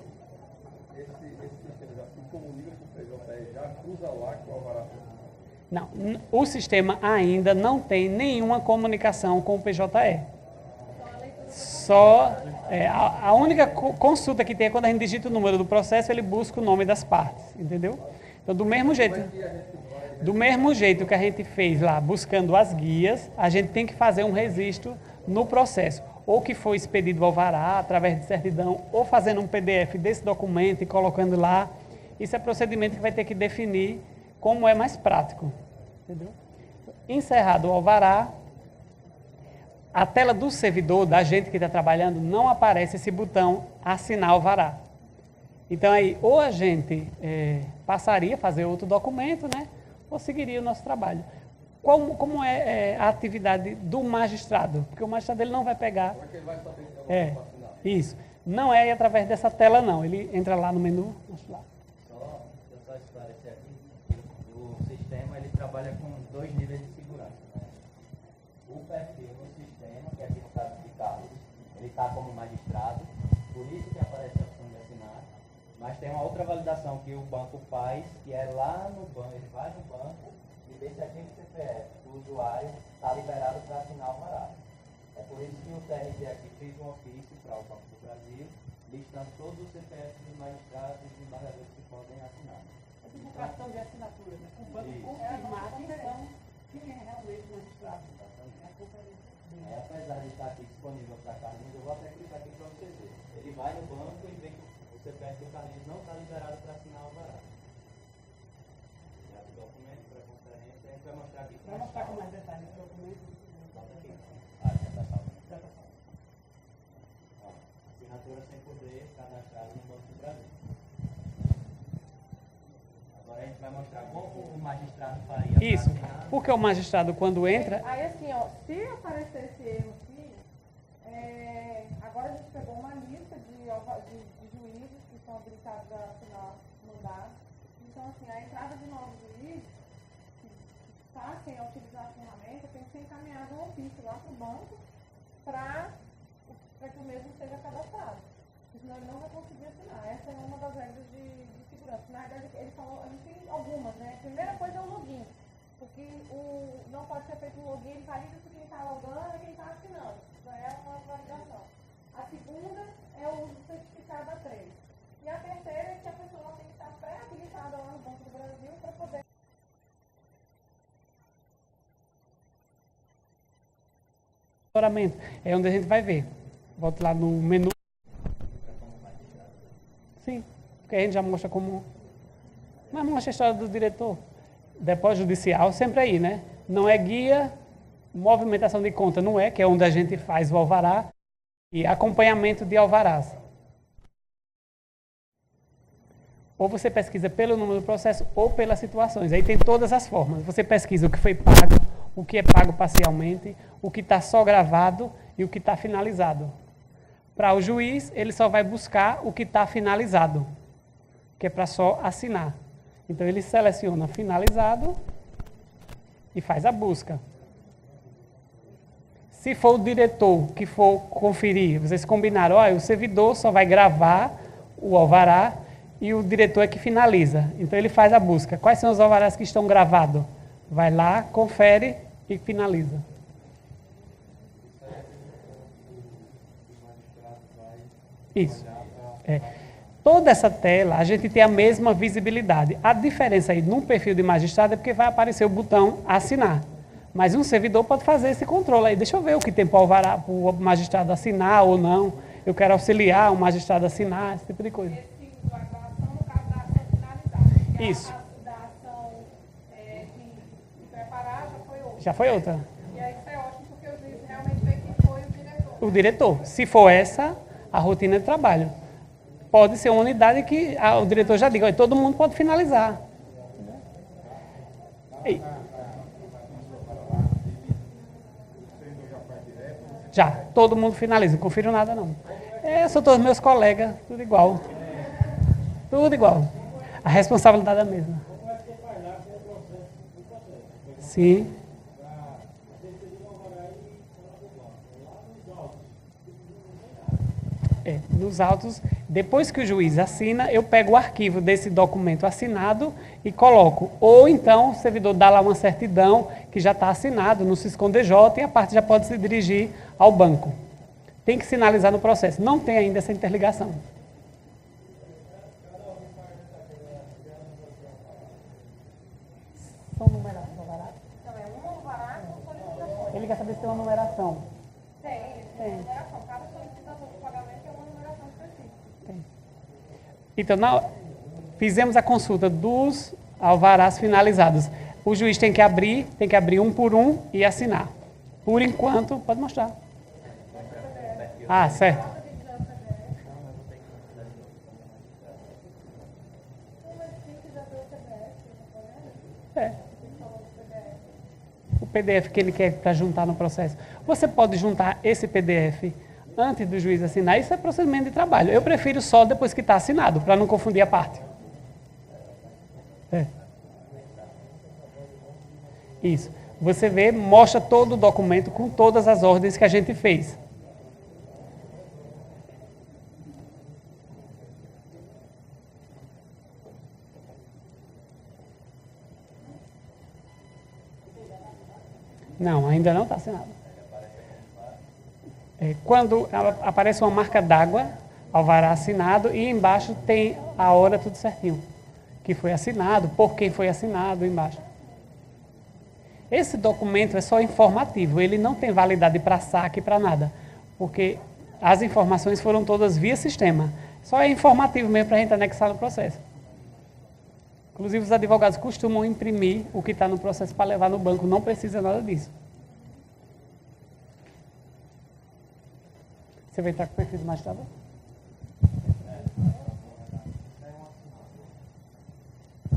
Esse sistema já se comunica com o PJ, já cruza lá com o alvará. Não, o sistema ainda não tem nenhuma comunicação com o PJE. Só a única consulta que tem é quando a gente digita o número do processo, ele busca o nome das partes, entendeu? Então, do mesmo jeito que a gente fez lá, buscando as guias, a gente tem que fazer um registro no processo. Ou que foi expedido o alvará através de certidão, ou fazendo um PDF desse documento e colocando lá. Isso é procedimento que vai ter que definir como é mais prático, entendeu? Encerrado o alvará, a tela do servidor, da gente que está trabalhando, não aparece esse botão assinar alvará. Então aí, ou a gente passaria a fazer outro documento, né? Ou seguiria o nosso trabalho. Como é a atividade do magistrado? Porque o magistrado ele não vai pegar... Como é que ele vai saber que é o assinar? Isso. Não é através dessa tela, não. Ele entra lá no menu, lá. Só esclarecer aqui, o sistema ele trabalha com 2 níveis de segurança. Né? O perfil no sistema, que aqui no caso de Carlos, ele está como magistrado, por isso que aparece a opção de assinar, mas tem uma outra validação que o banco faz, que é lá no banco, ele vai no banco e vê se aquele CPF do usuário está liberado para assinar o alvará. É por isso que o TRT aqui fez um ofício para o Banco do Brasil, listando todos os CPFs dos magistrados e desembargadores que podem assinar. É tipo cartão de assinatura, né? O banco confirmar quem é realmente o magistrado. Apesar de estar aqui disponível para Carlinhos, eu vou até clicar aqui para você ver. Ele vai no banco e vê que o CPF do Carlinhos não está liberado para assinar o alvará. O documento para conferência, a gente vai mostrar aqui. Vai mostrar com mais detalhes o documento. Já está salvo. Assinatura sem poder cadastrada no Banco do Brasil. Agora a gente vai mostrar como o magistrado faria. Isso. Porque o magistrado, quando entra... Aí assim, ó, se aparecer esse erro aqui, agora a gente pegou uma lista de juízes que são habilitados a assinar mandado. Então, assim, a entrada de novos juízes que passem a utilizar a ferramenta tem que ser encaminhado um ofício lá para o banco para que o mesmo seja cadastrado. Senão ele não vai conseguir assinar. Essa é uma das regras de segurança. Na verdade, ele falou, a gente tem algumas, né? A primeira coisa é o login. Porque não pode ser feito um login, ele valida se quem está logando e quem está assinando. Isso é uma validação. A segunda é o uso do certificado A3. E a terceira é que a pessoa tem que estar pré-habilitada lá no Banco do Brasil para poder... É onde a gente vai ver. Volta lá no menu. Sim, porque a gente já mostra como... Mas mostra a história do diretor. Depósito judicial, sempre aí, né? Não é guia, movimentação de conta, não é, que é onde a gente faz o alvará. E acompanhamento de alvarás. Ou você pesquisa pelo número do processo ou pelas situações. Aí tem todas as formas. Você pesquisa o que foi pago, o que é pago parcialmente, o que está só gravado e o que está finalizado. Para o juiz, ele só vai buscar o que está finalizado, que é para só assinar. Então ele seleciona finalizado e faz a busca. Se for o diretor que for conferir, vocês combinaram, o servidor só vai gravar o alvará e o diretor é que finaliza. Então ele faz a busca. Quais são os alvarás que estão gravados? Vai lá, confere e finaliza. Isso. Toda essa tela, a gente tem a mesma visibilidade. A diferença aí num perfil de magistrado é porque vai aparecer o botão assinar. Mas um servidor pode fazer esse controle aí. Deixa eu ver o que tem para o magistrado assinar ou não. Eu quero auxiliar o magistrado a assinar, esse tipo de coisa. Isso. Da ação de preparar já foi outra. Já foi outra. E aí isso é ótimo porque o juiz realmente vê que foi o diretor. O diretor. Se for essa, a rotina de trabalho. Pode ser uma unidade que o diretor já diga, todo mundo pode finalizar. Já, todo mundo finaliza, não confiro nada não. São todos meus colegas, tudo igual. Tudo igual. A responsabilidade é a mesma. Sim. Nos autos, depois que o juiz assina, eu pego o arquivo desse documento assinado e coloco. Ou então o servidor dá lá uma certidão que já está assinado no SISCOM-DJ e a parte já pode se dirigir ao banco. Tem que sinalizar no processo. Não tem ainda essa interligação. São numerados, alvará? Então é um alvará com solicitações. Ele quer saber se tem uma numeração. Tem numeração. Cada solicitação de pagamento é uma numeração específica. Então, fizemos a consulta dos alvarás finalizados. O juiz tem que abrir um por um e assinar. Por enquanto, pode mostrar. Certo. O PDF que ele quer para juntar no processo. Você pode juntar esse PDF antes do juiz assinar. Isso é procedimento de trabalho. Eu prefiro só depois que está assinado, para não confundir a parte. Isso. Você vê, mostra todo o documento com todas as ordens que a gente fez. Não, ainda não está assinado. Quando aparece uma marca d'água, alvará assinado, e embaixo tem a hora tudo certinho. Que foi assinado, por quem foi assinado embaixo. Esse documento é só informativo, ele não tem validade para saque, para nada. Porque as informações foram todas via sistema. Só é informativo mesmo para a gente anexar no processo. Inclusive, os advogados costumam imprimir o que está no processo para levar no banco. Não precisa nada disso. Você vai entrar com o perfil do magistrado?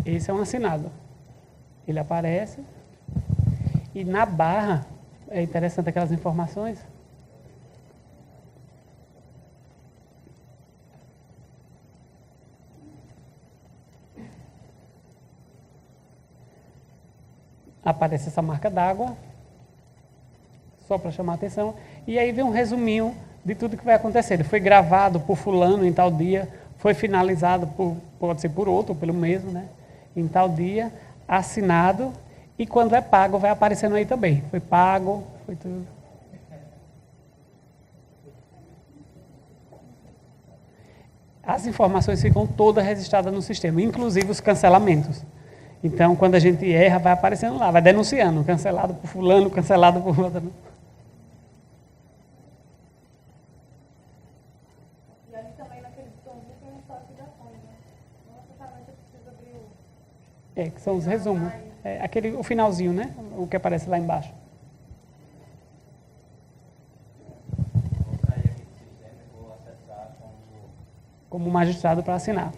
Esse é um assinado. Ele aparece. E na barra, é interessante aquelas informações. Aparece essa marca d'água, só para chamar a atenção, e aí vem um resuminho de tudo que vai acontecer. Ele foi gravado por fulano em tal dia, foi finalizado, pode ser por outro, ou pelo mesmo, né? Em tal dia, assinado, e quando é pago, vai aparecendo aí também. Foi pago, foi tudo. As informações ficam todas registradas no sistema, inclusive os cancelamentos. Então, quando a gente erra, vai aparecendo lá, vai denunciando, cancelado por fulano, cancelado por outro. E ali também, naquele botãozinho, tem um histórico de ações, né? Não necessariamente precisa abrir o... Que são os resumos. O finalzinho, né? O que aparece lá embaixo. Vou sair aqui do como magistrado para assinar.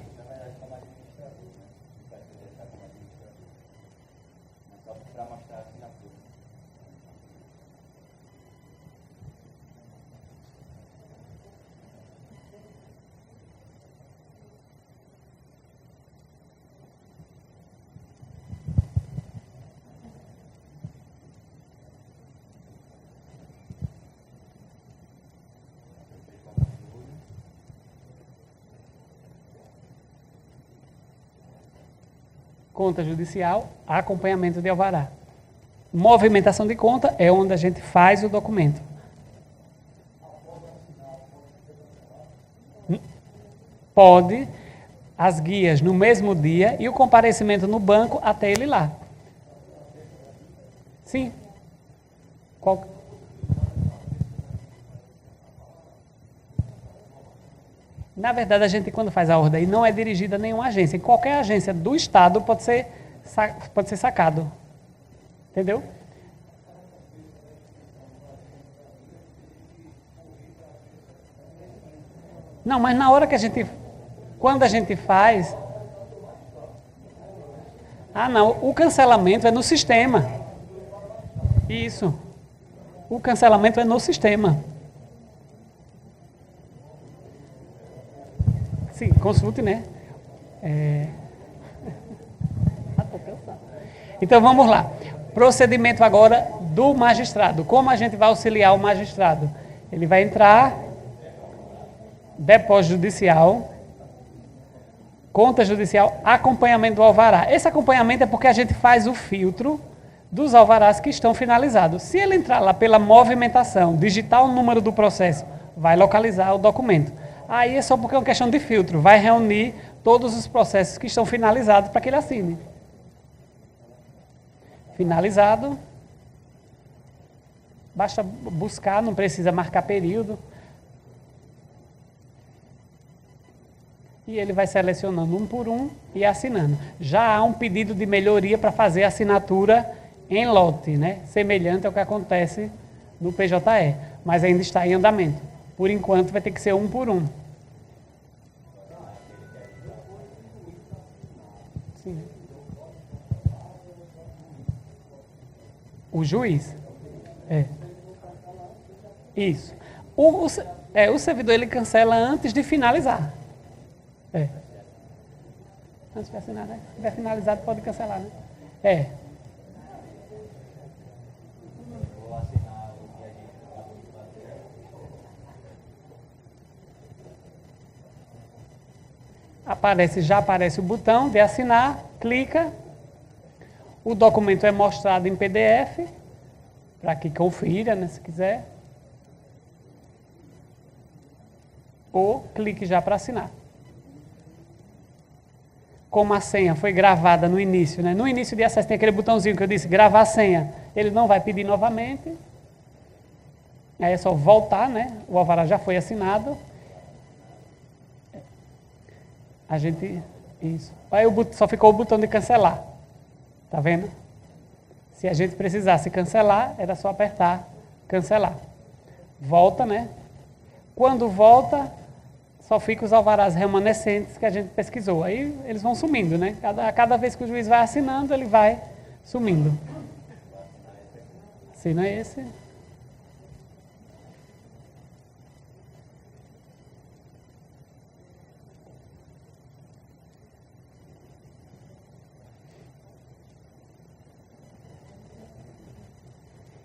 Conta judicial, acompanhamento de alvará. Movimentação de conta é onde a gente faz o documento. Pode, as guias no mesmo dia e o comparecimento no banco até ele lá. Sim. Qual? Na verdade, a gente, quando faz a ordem, não é dirigida a nenhuma agência. Em qualquer agência do Estado pode ser sacado. Entendeu? Não, mas na hora que a gente... Quando a gente faz... Ah, não. O cancelamento é no sistema. Isso. O cancelamento é no sistema. Sim, consulte, né? Então, vamos lá. Procedimento agora do magistrado. Como a gente vai auxiliar o magistrado? Ele vai entrar, depósito judicial, conta judicial, acompanhamento do alvará. Esse acompanhamento é porque a gente faz o filtro dos alvarás que estão finalizados. Se ele entrar lá pela movimentação, digitar o número do processo, vai localizar o documento. Aí é só porque é uma questão de filtro. Vai reunir todos os processos que estão finalizados para que ele assine. Finalizado. Basta buscar, não precisa marcar período. E ele vai selecionando um por um e assinando. Já há um pedido de melhoria para fazer a assinatura em lote, né? Semelhante ao que acontece no PJE. Mas ainda está em andamento. Por enquanto vai ter que ser um por um. Sim. O juiz? É. Isso. O servidor ele cancela antes de finalizar. É. Antes de assinar, né? Se tiver finalizado, pode cancelar, né? É. Já aparece o botão de assinar, clica, o documento é mostrado em PDF, para que confira, né, se quiser, ou clique já para assinar. Como a senha foi gravada no início, né? No início de acesso tem aquele botãozinho que eu disse, gravar a senha, ele não vai pedir novamente, aí é só voltar, né? O alvará já foi assinado. A gente... Isso. Aí só ficou o botão de cancelar. Tá vendo? Se a gente precisasse cancelar, era só apertar cancelar. Volta, né? Quando volta, só fica os alvarás remanescentes que a gente pesquisou. Aí eles vão sumindo, né? Cada vez que o juiz vai assinando, ele vai sumindo. Assina esse.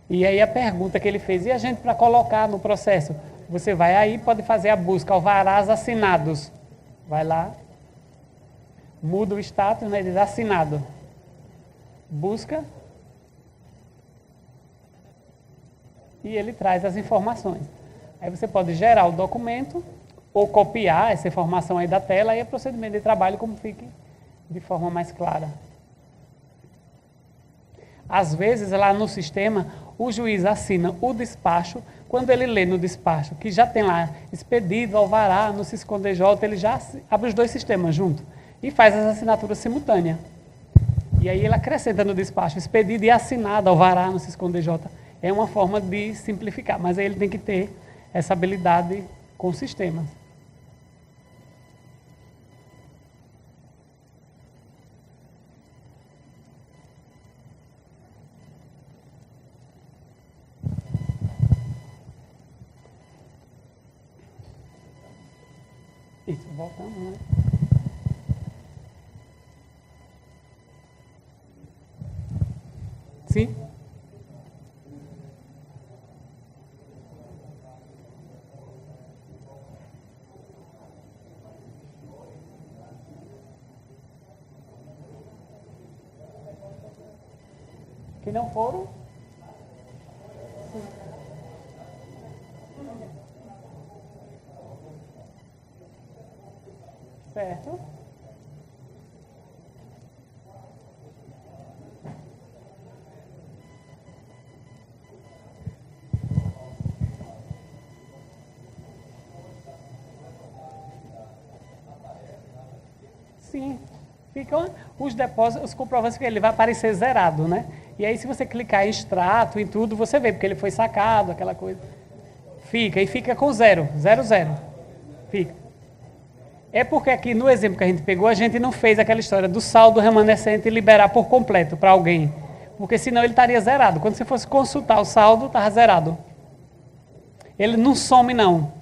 E aí a pergunta que ele fez, e a gente para colocar no processo? Você vai aí, pode fazer a busca, alvarás assinados. Vai lá, muda o status, né, diz assinado. Busca. E ele traz as informações. Aí você pode gerar o documento ou copiar essa informação aí da tela e o procedimento de trabalho como fique de forma mais clara. Às vezes, lá no sistema, o juiz assina o despacho. Quando ele lê no despacho, que já tem lá expedido, alvará, no SISCOM-DJ, ele já abre os dois sistemas junto e faz as assinaturas simultâneas. E aí ele acrescenta no despacho, expedido e assinado, alvará, no SISCOM-DJ. É uma forma de simplificar, mas aí ele tem que ter essa habilidade com sistemas. Isso, voltamos, né? Sim? Que não foram? Certo? Sim. Ficam os depósitos, os comprovantes que ele vai aparecer zerado, né? E aí, se você clicar em extrato, em tudo, você vê, porque ele foi sacado, aquela coisa. Fica, e fica com zero, zero, zero. Fica. É porque aqui, no exemplo que a gente pegou, a gente não fez aquela história do saldo remanescente liberar por completo para alguém. Porque senão ele estaria zerado. Quando você fosse consultar o saldo, estava zerado. Ele não some, não.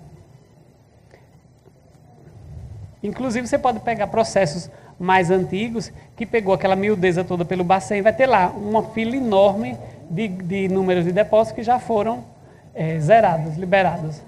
Inclusive, você pode pegar processos mais antigos, que pegou aquela miudeza toda pelo Bacen, vai ter lá uma fila enorme de números de depósitos que já foram zerados, liberados.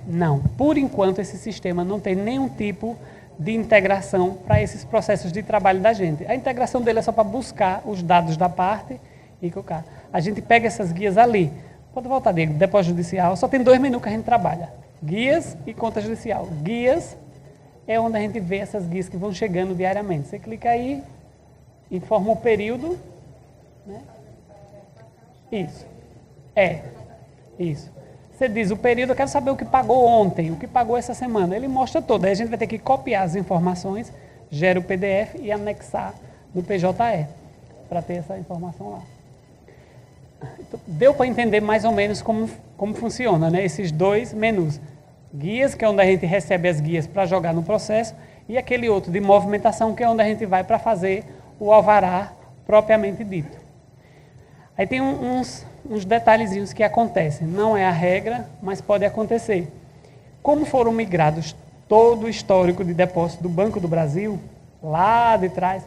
Não, por enquanto esse sistema não tem nenhum tipo de integração para esses processos de trabalho da gente. A integração dele é só para buscar os dados da parte e colocar. A gente pega essas guias ali. Pode voltar, Diego, depósito judicial. Só tem 2 menus que a gente trabalha. Guias e conta judicial. Guias é onde a gente vê essas guias que vão chegando diariamente. Você clica aí, informa o período. Né? Isso. Isso. Você diz o período, eu quero saber o que pagou ontem, o que pagou essa semana. Ele mostra todo. Aí a gente vai ter que copiar as informações, gera o PDF e anexar no PJE, para ter essa informação lá. Então, deu para entender mais ou menos como funciona, né? Esses 2 menus. Guias, que é onde a gente recebe as guias para jogar no processo, e aquele outro de movimentação, que é onde a gente vai para fazer o alvará propriamente dito. Aí tem uns detalhezinhos que acontecem. Não é a regra, mas pode acontecer. Como foram migrados todo o histórico de depósito do Banco do Brasil, lá de trás,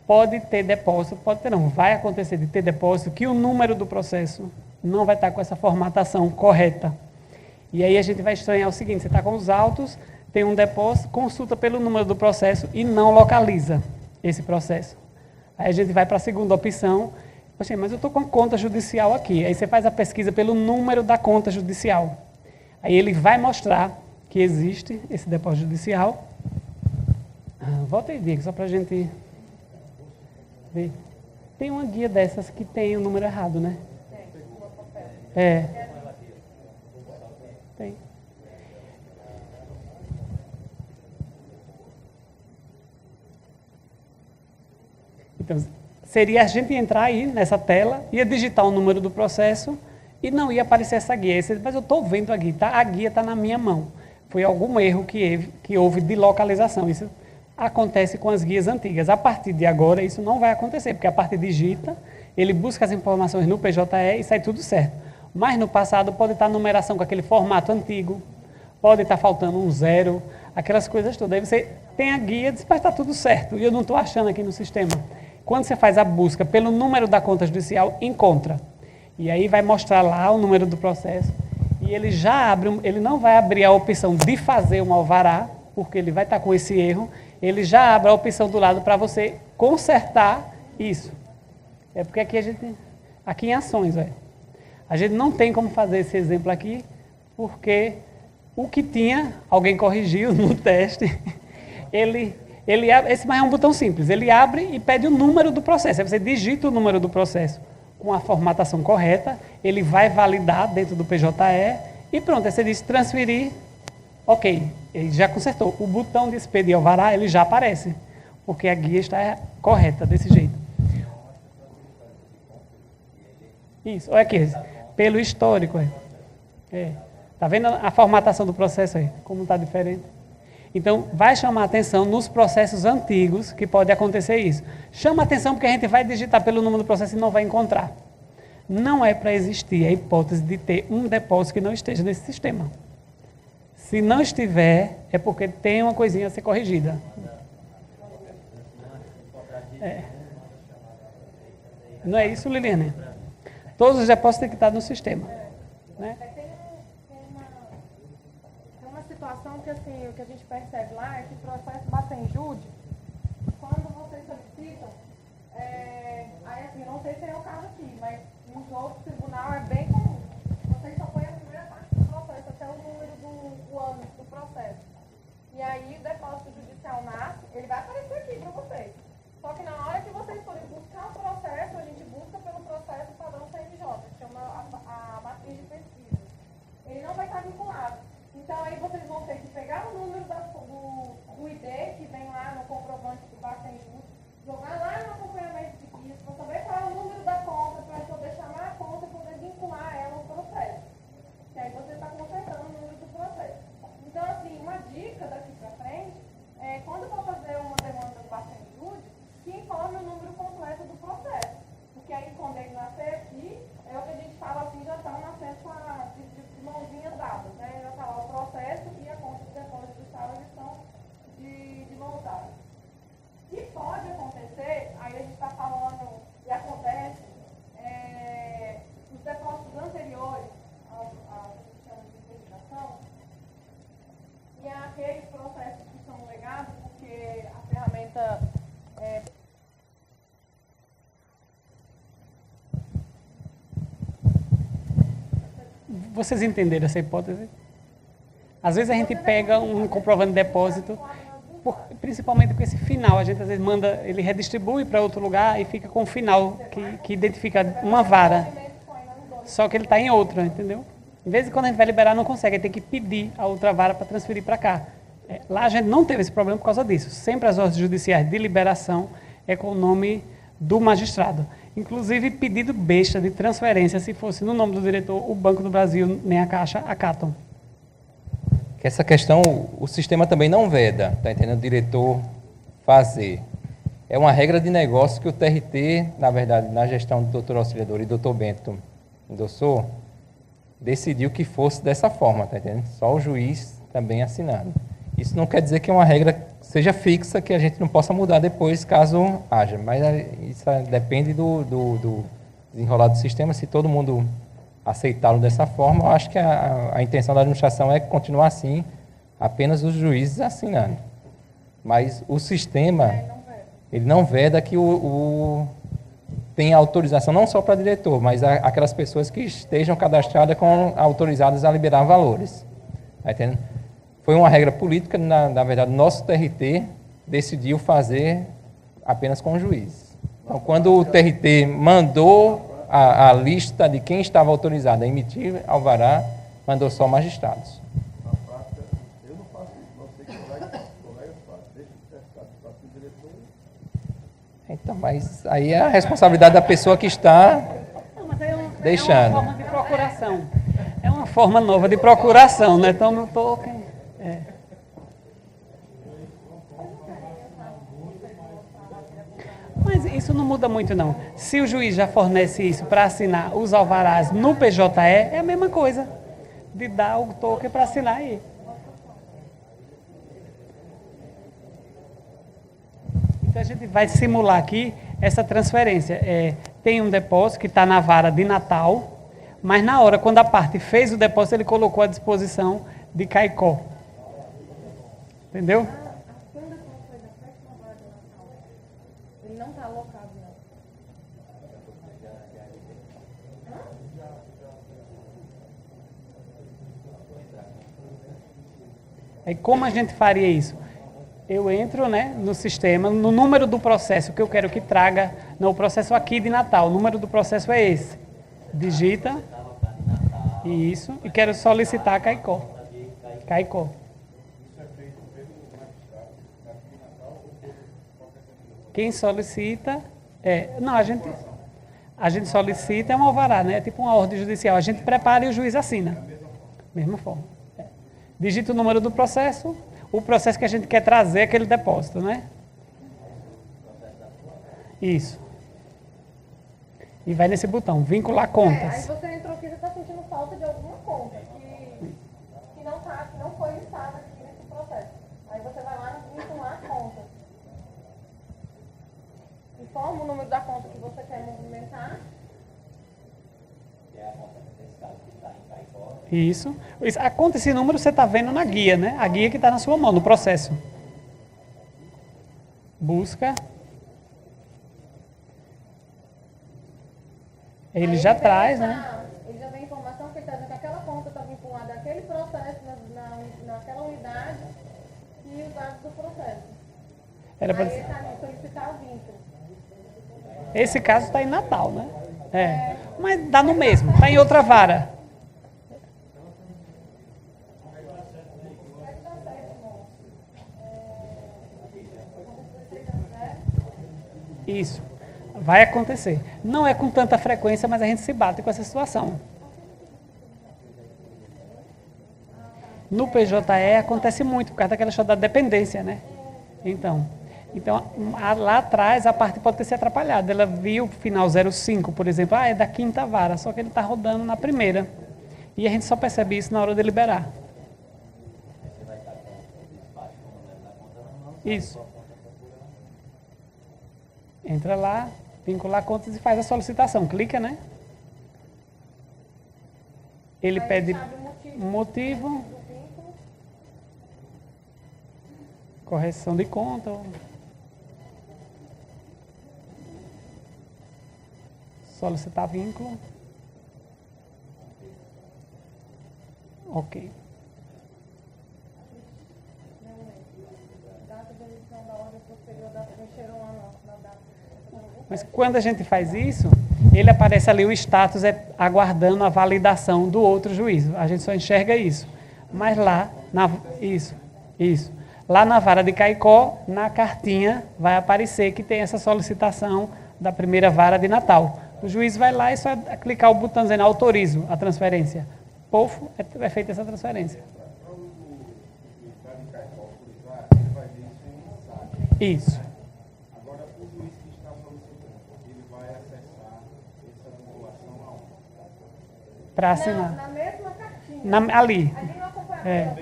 pode ter depósito, pode ter não, vai acontecer de ter depósito que o número do processo não vai estar com essa formatação correta. E aí a gente vai estranhar o seguinte, você está com os autos, tem um depósito, consulta pelo número do processo e não localiza esse processo. Aí a gente vai para a segunda opção, poxa, mas eu estou com a conta judicial aqui. Aí você faz a pesquisa pelo número da conta judicial. Aí ele vai mostrar que existe esse depósito judicial. Volta aí, Diego, só para a gente ver. Tem uma guia dessas que tem o número errado, né? Tem. Então, seria a gente entrar aí nessa tela, ia digitar o número do processo e não ia aparecer essa guia. Mas eu estou vendo a guia, tá? A guia está na minha mão. Foi algum erro que houve de localização. Isso acontece com as guias antigas. A partir de agora, isso não vai acontecer, porque a parte digita, ele busca as informações no PJE e sai tudo certo. Mas no passado pode estar a numeração com aquele formato antigo, pode estar faltando um 0, aquelas coisas todas. Aí você tem a guia e diz, mas está tudo certo, e eu não estou achando aqui no sistema. Quando você faz a busca pelo número da conta judicial, encontra. E aí vai mostrar lá o número do processo. E ele já abre, ele não vai abrir a opção de fazer um alvará, porque ele vai estar com esse erro. Ele já abre a opção do lado para você consertar isso. É porque aqui em ações, a gente não tem como fazer esse exemplo aqui, porque o que tinha, alguém corrigiu no teste, ele abre, esse mais é um botão simples, ele abre e pede o número do processo. Aí você digita o número do processo com a formatação correta, ele vai validar dentro do PJE e pronto, aí você diz transferir, ok, ele já consertou. O botão de expedir alvará, ele já aparece, porque a guia está correta desse jeito. Isso, olha aqui, pelo histórico. Tá vendo a formatação do processo aí? Como está diferente? Então, vai chamar atenção nos processos antigos que pode acontecer isso. Chama atenção porque a gente vai digitar pelo número do processo e não vai encontrar. Não é para existir a hipótese de ter um depósito que não esteja nesse sistema. Se não estiver, é porque tem uma coisinha a ser corrigida. Não é isso, Liliane? Todos os depósitos têm que estar no sistema. Né? Tem uma situação que, assim, o que a gente percebe lá é que o processo Bacenjude, quando vocês solicitam, aí assim, não sei se é o caso aqui, mas nos outros tribunais é bem comum. Vocês só põem a primeira parte do processo, até o número do ano do processo. E aí o depósito judicial nasce, ele vai aparecer aqui para vocês. Só que na hora que vocês forem buscar o processo, a gente busca pelo processo padrão CNJ, que chama a matriz de pesquisa. Ele não vai estar vinculado. Então aí vocês vão ter que pegar o número do ID, que vem lá no comprovante do Bacenjude, jogar lá no acompanhamento de risco, para saber qual é o número da conta, para poder chamar a conta e poder vincular ela ao processo. Que aí você está consertando o número do processo. Então, assim, uma dica daqui para frente é quando for fazer uma demanda do Bacenjude, que informe o número completo do processo. Porque aí, quando ele nascer aqui, é o que a gente fala assim, já está nascendo de mãozinhas dadas, né? Já está lá o processo e a conta de depósito do Estado, eles estão de mãos dadas. O que pode acontecer, aí a gente está falando, e acontece, os depósitos anteriores à chama de investigação, e aqueles processos que são legados, porque a ferramenta Vocês entenderam essa hipótese? Às vezes a gente pega um comprovante de depósito, principalmente com esse final, a gente às vezes manda, ele redistribui para outro lugar e fica com o final que identifica uma vara. Só que ele está em outra, entendeu? Em vez de quando a gente vai liberar, não consegue, tem que pedir a outra vara para transferir para cá. Lá a gente não teve esse problema por causa disso. Sempre as ordens judiciais de liberação é com o nome do magistrado. Inclusive, pedido besta de transferência, se fosse no nome do diretor, o Banco do Brasil nem a Caixa acatam. Essa questão, o sistema também não veda, tá entendendo? O diretor fazer. É uma regra de negócio que o TRT, na verdade, na gestão do doutor Auxiliador e doutor Bento endossou, decidiu que fosse dessa forma, tá entendendo? Só o juiz também assinando. Isso não quer dizer que uma regra seja fixa, que a gente não possa mudar depois, caso haja. Mas isso depende do desenrolar do sistema. Se todo mundo aceitá-lo dessa forma, eu acho que a intenção da administração é continuar assim, apenas os juízes assinando. Mas o sistema, ele não veda que tem autorização não só para diretor, mas aquelas pessoas que estejam cadastradas autorizadas a liberar valores. Tá entendendo? Foi uma regra política, na verdade, nosso TRT decidiu fazer apenas com o juiz. Então, quando o TRT mandou a lista de quem estava autorizado a emitir alvará, mandou só magistrados. Na prática, eu não faço isso, não sei que colegas fazem. Deixa o certificado para o diretor. Então, mas aí é a responsabilidade da pessoa que está deixando. É uma forma de procuração. É uma forma nova de procuração, né? Então, não estou... Mas isso não muda muito, não. Se o juiz já fornece isso para assinar os alvarás no PJE, é a mesma coisa de dar o token para assinar aí. Então a gente vai simular aqui essa transferência. Tem um depósito que está na vara de Natal, mas na hora, quando a parte fez o depósito, ele colocou à disposição de Caicó. Entendeu? Ele não está alocado, não. Aí como a gente faria isso? Eu entro, né, no sistema, no número do processo que eu quero que traga, não, o processo aqui de Natal, o número do processo é esse. Digita, isso, e quero solicitar Caicó. Caicó. Quem solicita, não, a gente solicita, é um alvará, né? É tipo uma ordem judicial. A gente prepara e o juiz assina. Mesma forma. Digita o número do processo, o processo que a gente quer trazer é aquele depósito, né? Isso. E vai nesse botão, vincular Aí contas. você entrou aqui e está sentindo falta de alguma conta que não foi listada aqui nesse processo. Aí você vai lá e vincular a conta. Informa o número da conta que você quer movimentar. Isso. A conta, esse número você está vendo na guia, né? A guia que está na sua mão, no processo. Busca. Ele já traz, né? Ele já tem informação que ele está dizendo que aquela conta está vinculada àquele processo, naquela unidade e os dados do processo. Era pra... Aí ele está ali, solicitar o vínculo. Esse caso está em Natal, né? É. Mas dá no mesmo, está em outra vara. Isso. Vai acontecer. Não é com tanta frequência, mas a gente se bate com essa situação. No PJE acontece muito, por causa daquela história da dependência, né? Então lá atrás a parte pode ter se atrapalhado. Ela viu o final 05, por exemplo, é da quinta vara, só que ele está rodando na primeira. E a gente só percebe isso na hora de liberar. Isso. Entra lá, vincular contas e faz a solicitação. Clica, né? Ele pede motivo, correção de conta. Solicitar vínculo. Ok. Mas quando a gente faz isso, ele aparece ali o status aguardando a validação do outro juízo. A gente só enxerga isso. Mas lá, isso. Lá na vara de Caicó, na cartinha, vai aparecer que tem essa solicitação da primeira vara de Natal. O juiz vai lá e só clicar o botão dizendo autorizo a transferência. Pofo, é feita essa transferência. Isso. Agora, o juiz que está solicitando, ele vai acessar essa vinculação aonde? Para assinar. Na mesma cartinha. Ali. Ali no acompanhamento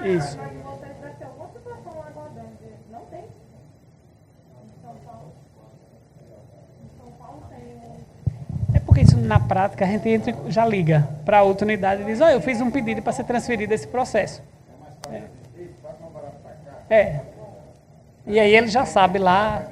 Isso. mas vocês vai ter alguma situação lá aguardando. Não tem? Em São Paulo tem. É porque isso na prática a gente entra, já liga para outra unidade e diz, eu fiz um pedido para ser transferido esse processo. E aí ele já sabe lá.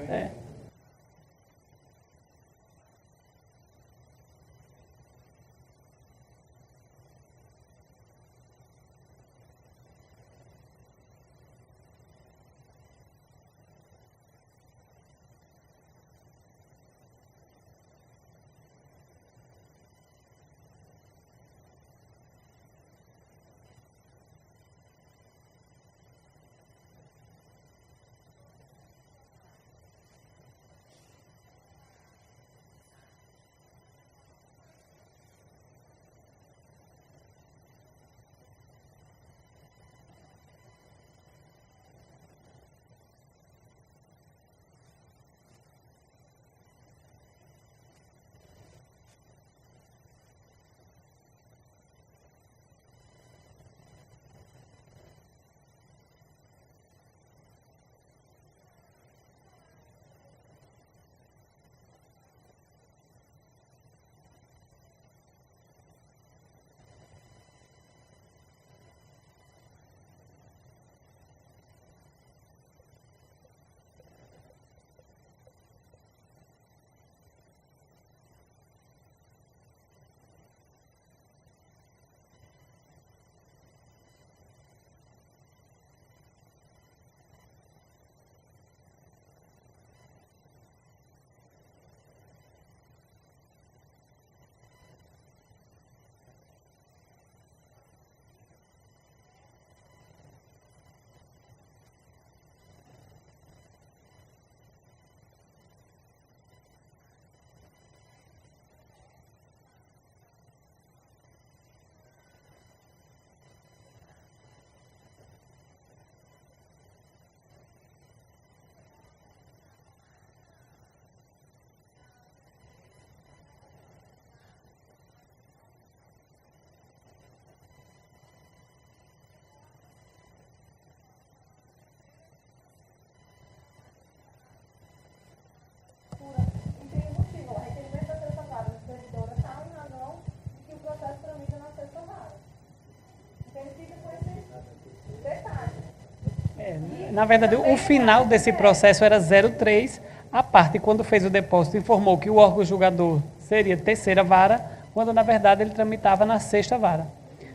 Na verdade, o final desse processo era 03. A parte, quando fez o depósito, informou que o órgão julgador seria terceira vara, quando, na verdade, ele tramitava na sexta vara.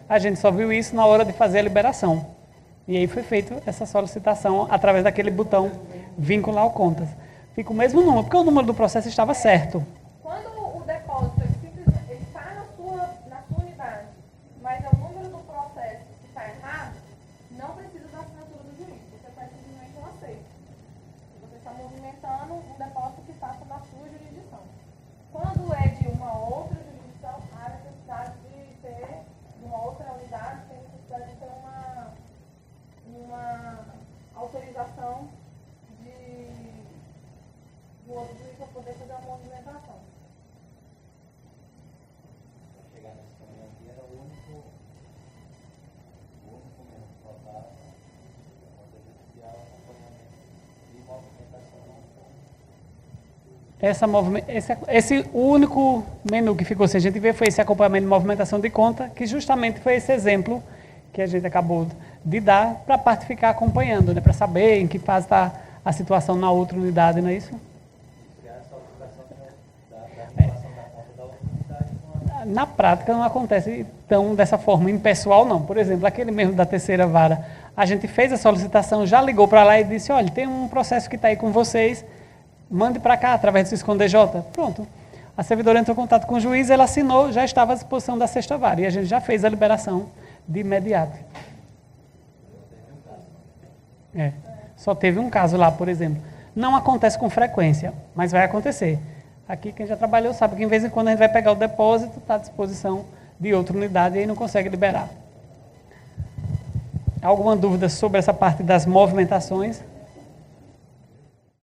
A gente só viu isso na hora de fazer a liberação. E aí foi feita essa solicitação através daquele botão vincular ao contas. Fica o mesmo número, porque o número do processo estava certo. Quando o depósito ele está na sua unidade, mas é o número do processo que está errado, não precisa da assinatura do juiz. Você faz simplesmente um aceito. Você está movimentando um depósito que passa da sua jurisdição. Quando é de uma outra jurisdição, há necessidade de ter, de uma outra unidade, tem necessidade de ter uma autorização do outro juiz para poder fazer a movimentação. Chegar nesse caminho aqui era o único mesmo, faltava a judicial, acompanhamento e movimentação. Esse único menu que ficou sem a gente ver foi esse acompanhamento de movimentação de conta, que justamente foi esse exemplo que a gente acabou de dar para a parte ficar acompanhando, né, para saber em que fase está a situação na outra unidade, não é isso? Na prática não acontece tão dessa forma, impessoal não. Por exemplo, aquele mesmo da terceira vara, a gente fez a solicitação, já ligou para lá e disse, olha, tem um processo que está aí com vocês, mande para cá, através do Ciscom DJ. Pronto. A servidora entrou em contato com o juiz, ele assinou, já estava à disposição da sexta vara. E a gente já fez a liberação de imediato. Só teve um caso lá, por exemplo. Não acontece com frequência, mas vai acontecer. Aqui, quem já trabalhou sabe que, de vez em quando, a gente vai pegar o depósito, está à disposição de outra unidade e aí não consegue liberar. Alguma dúvida sobre essa parte das movimentações?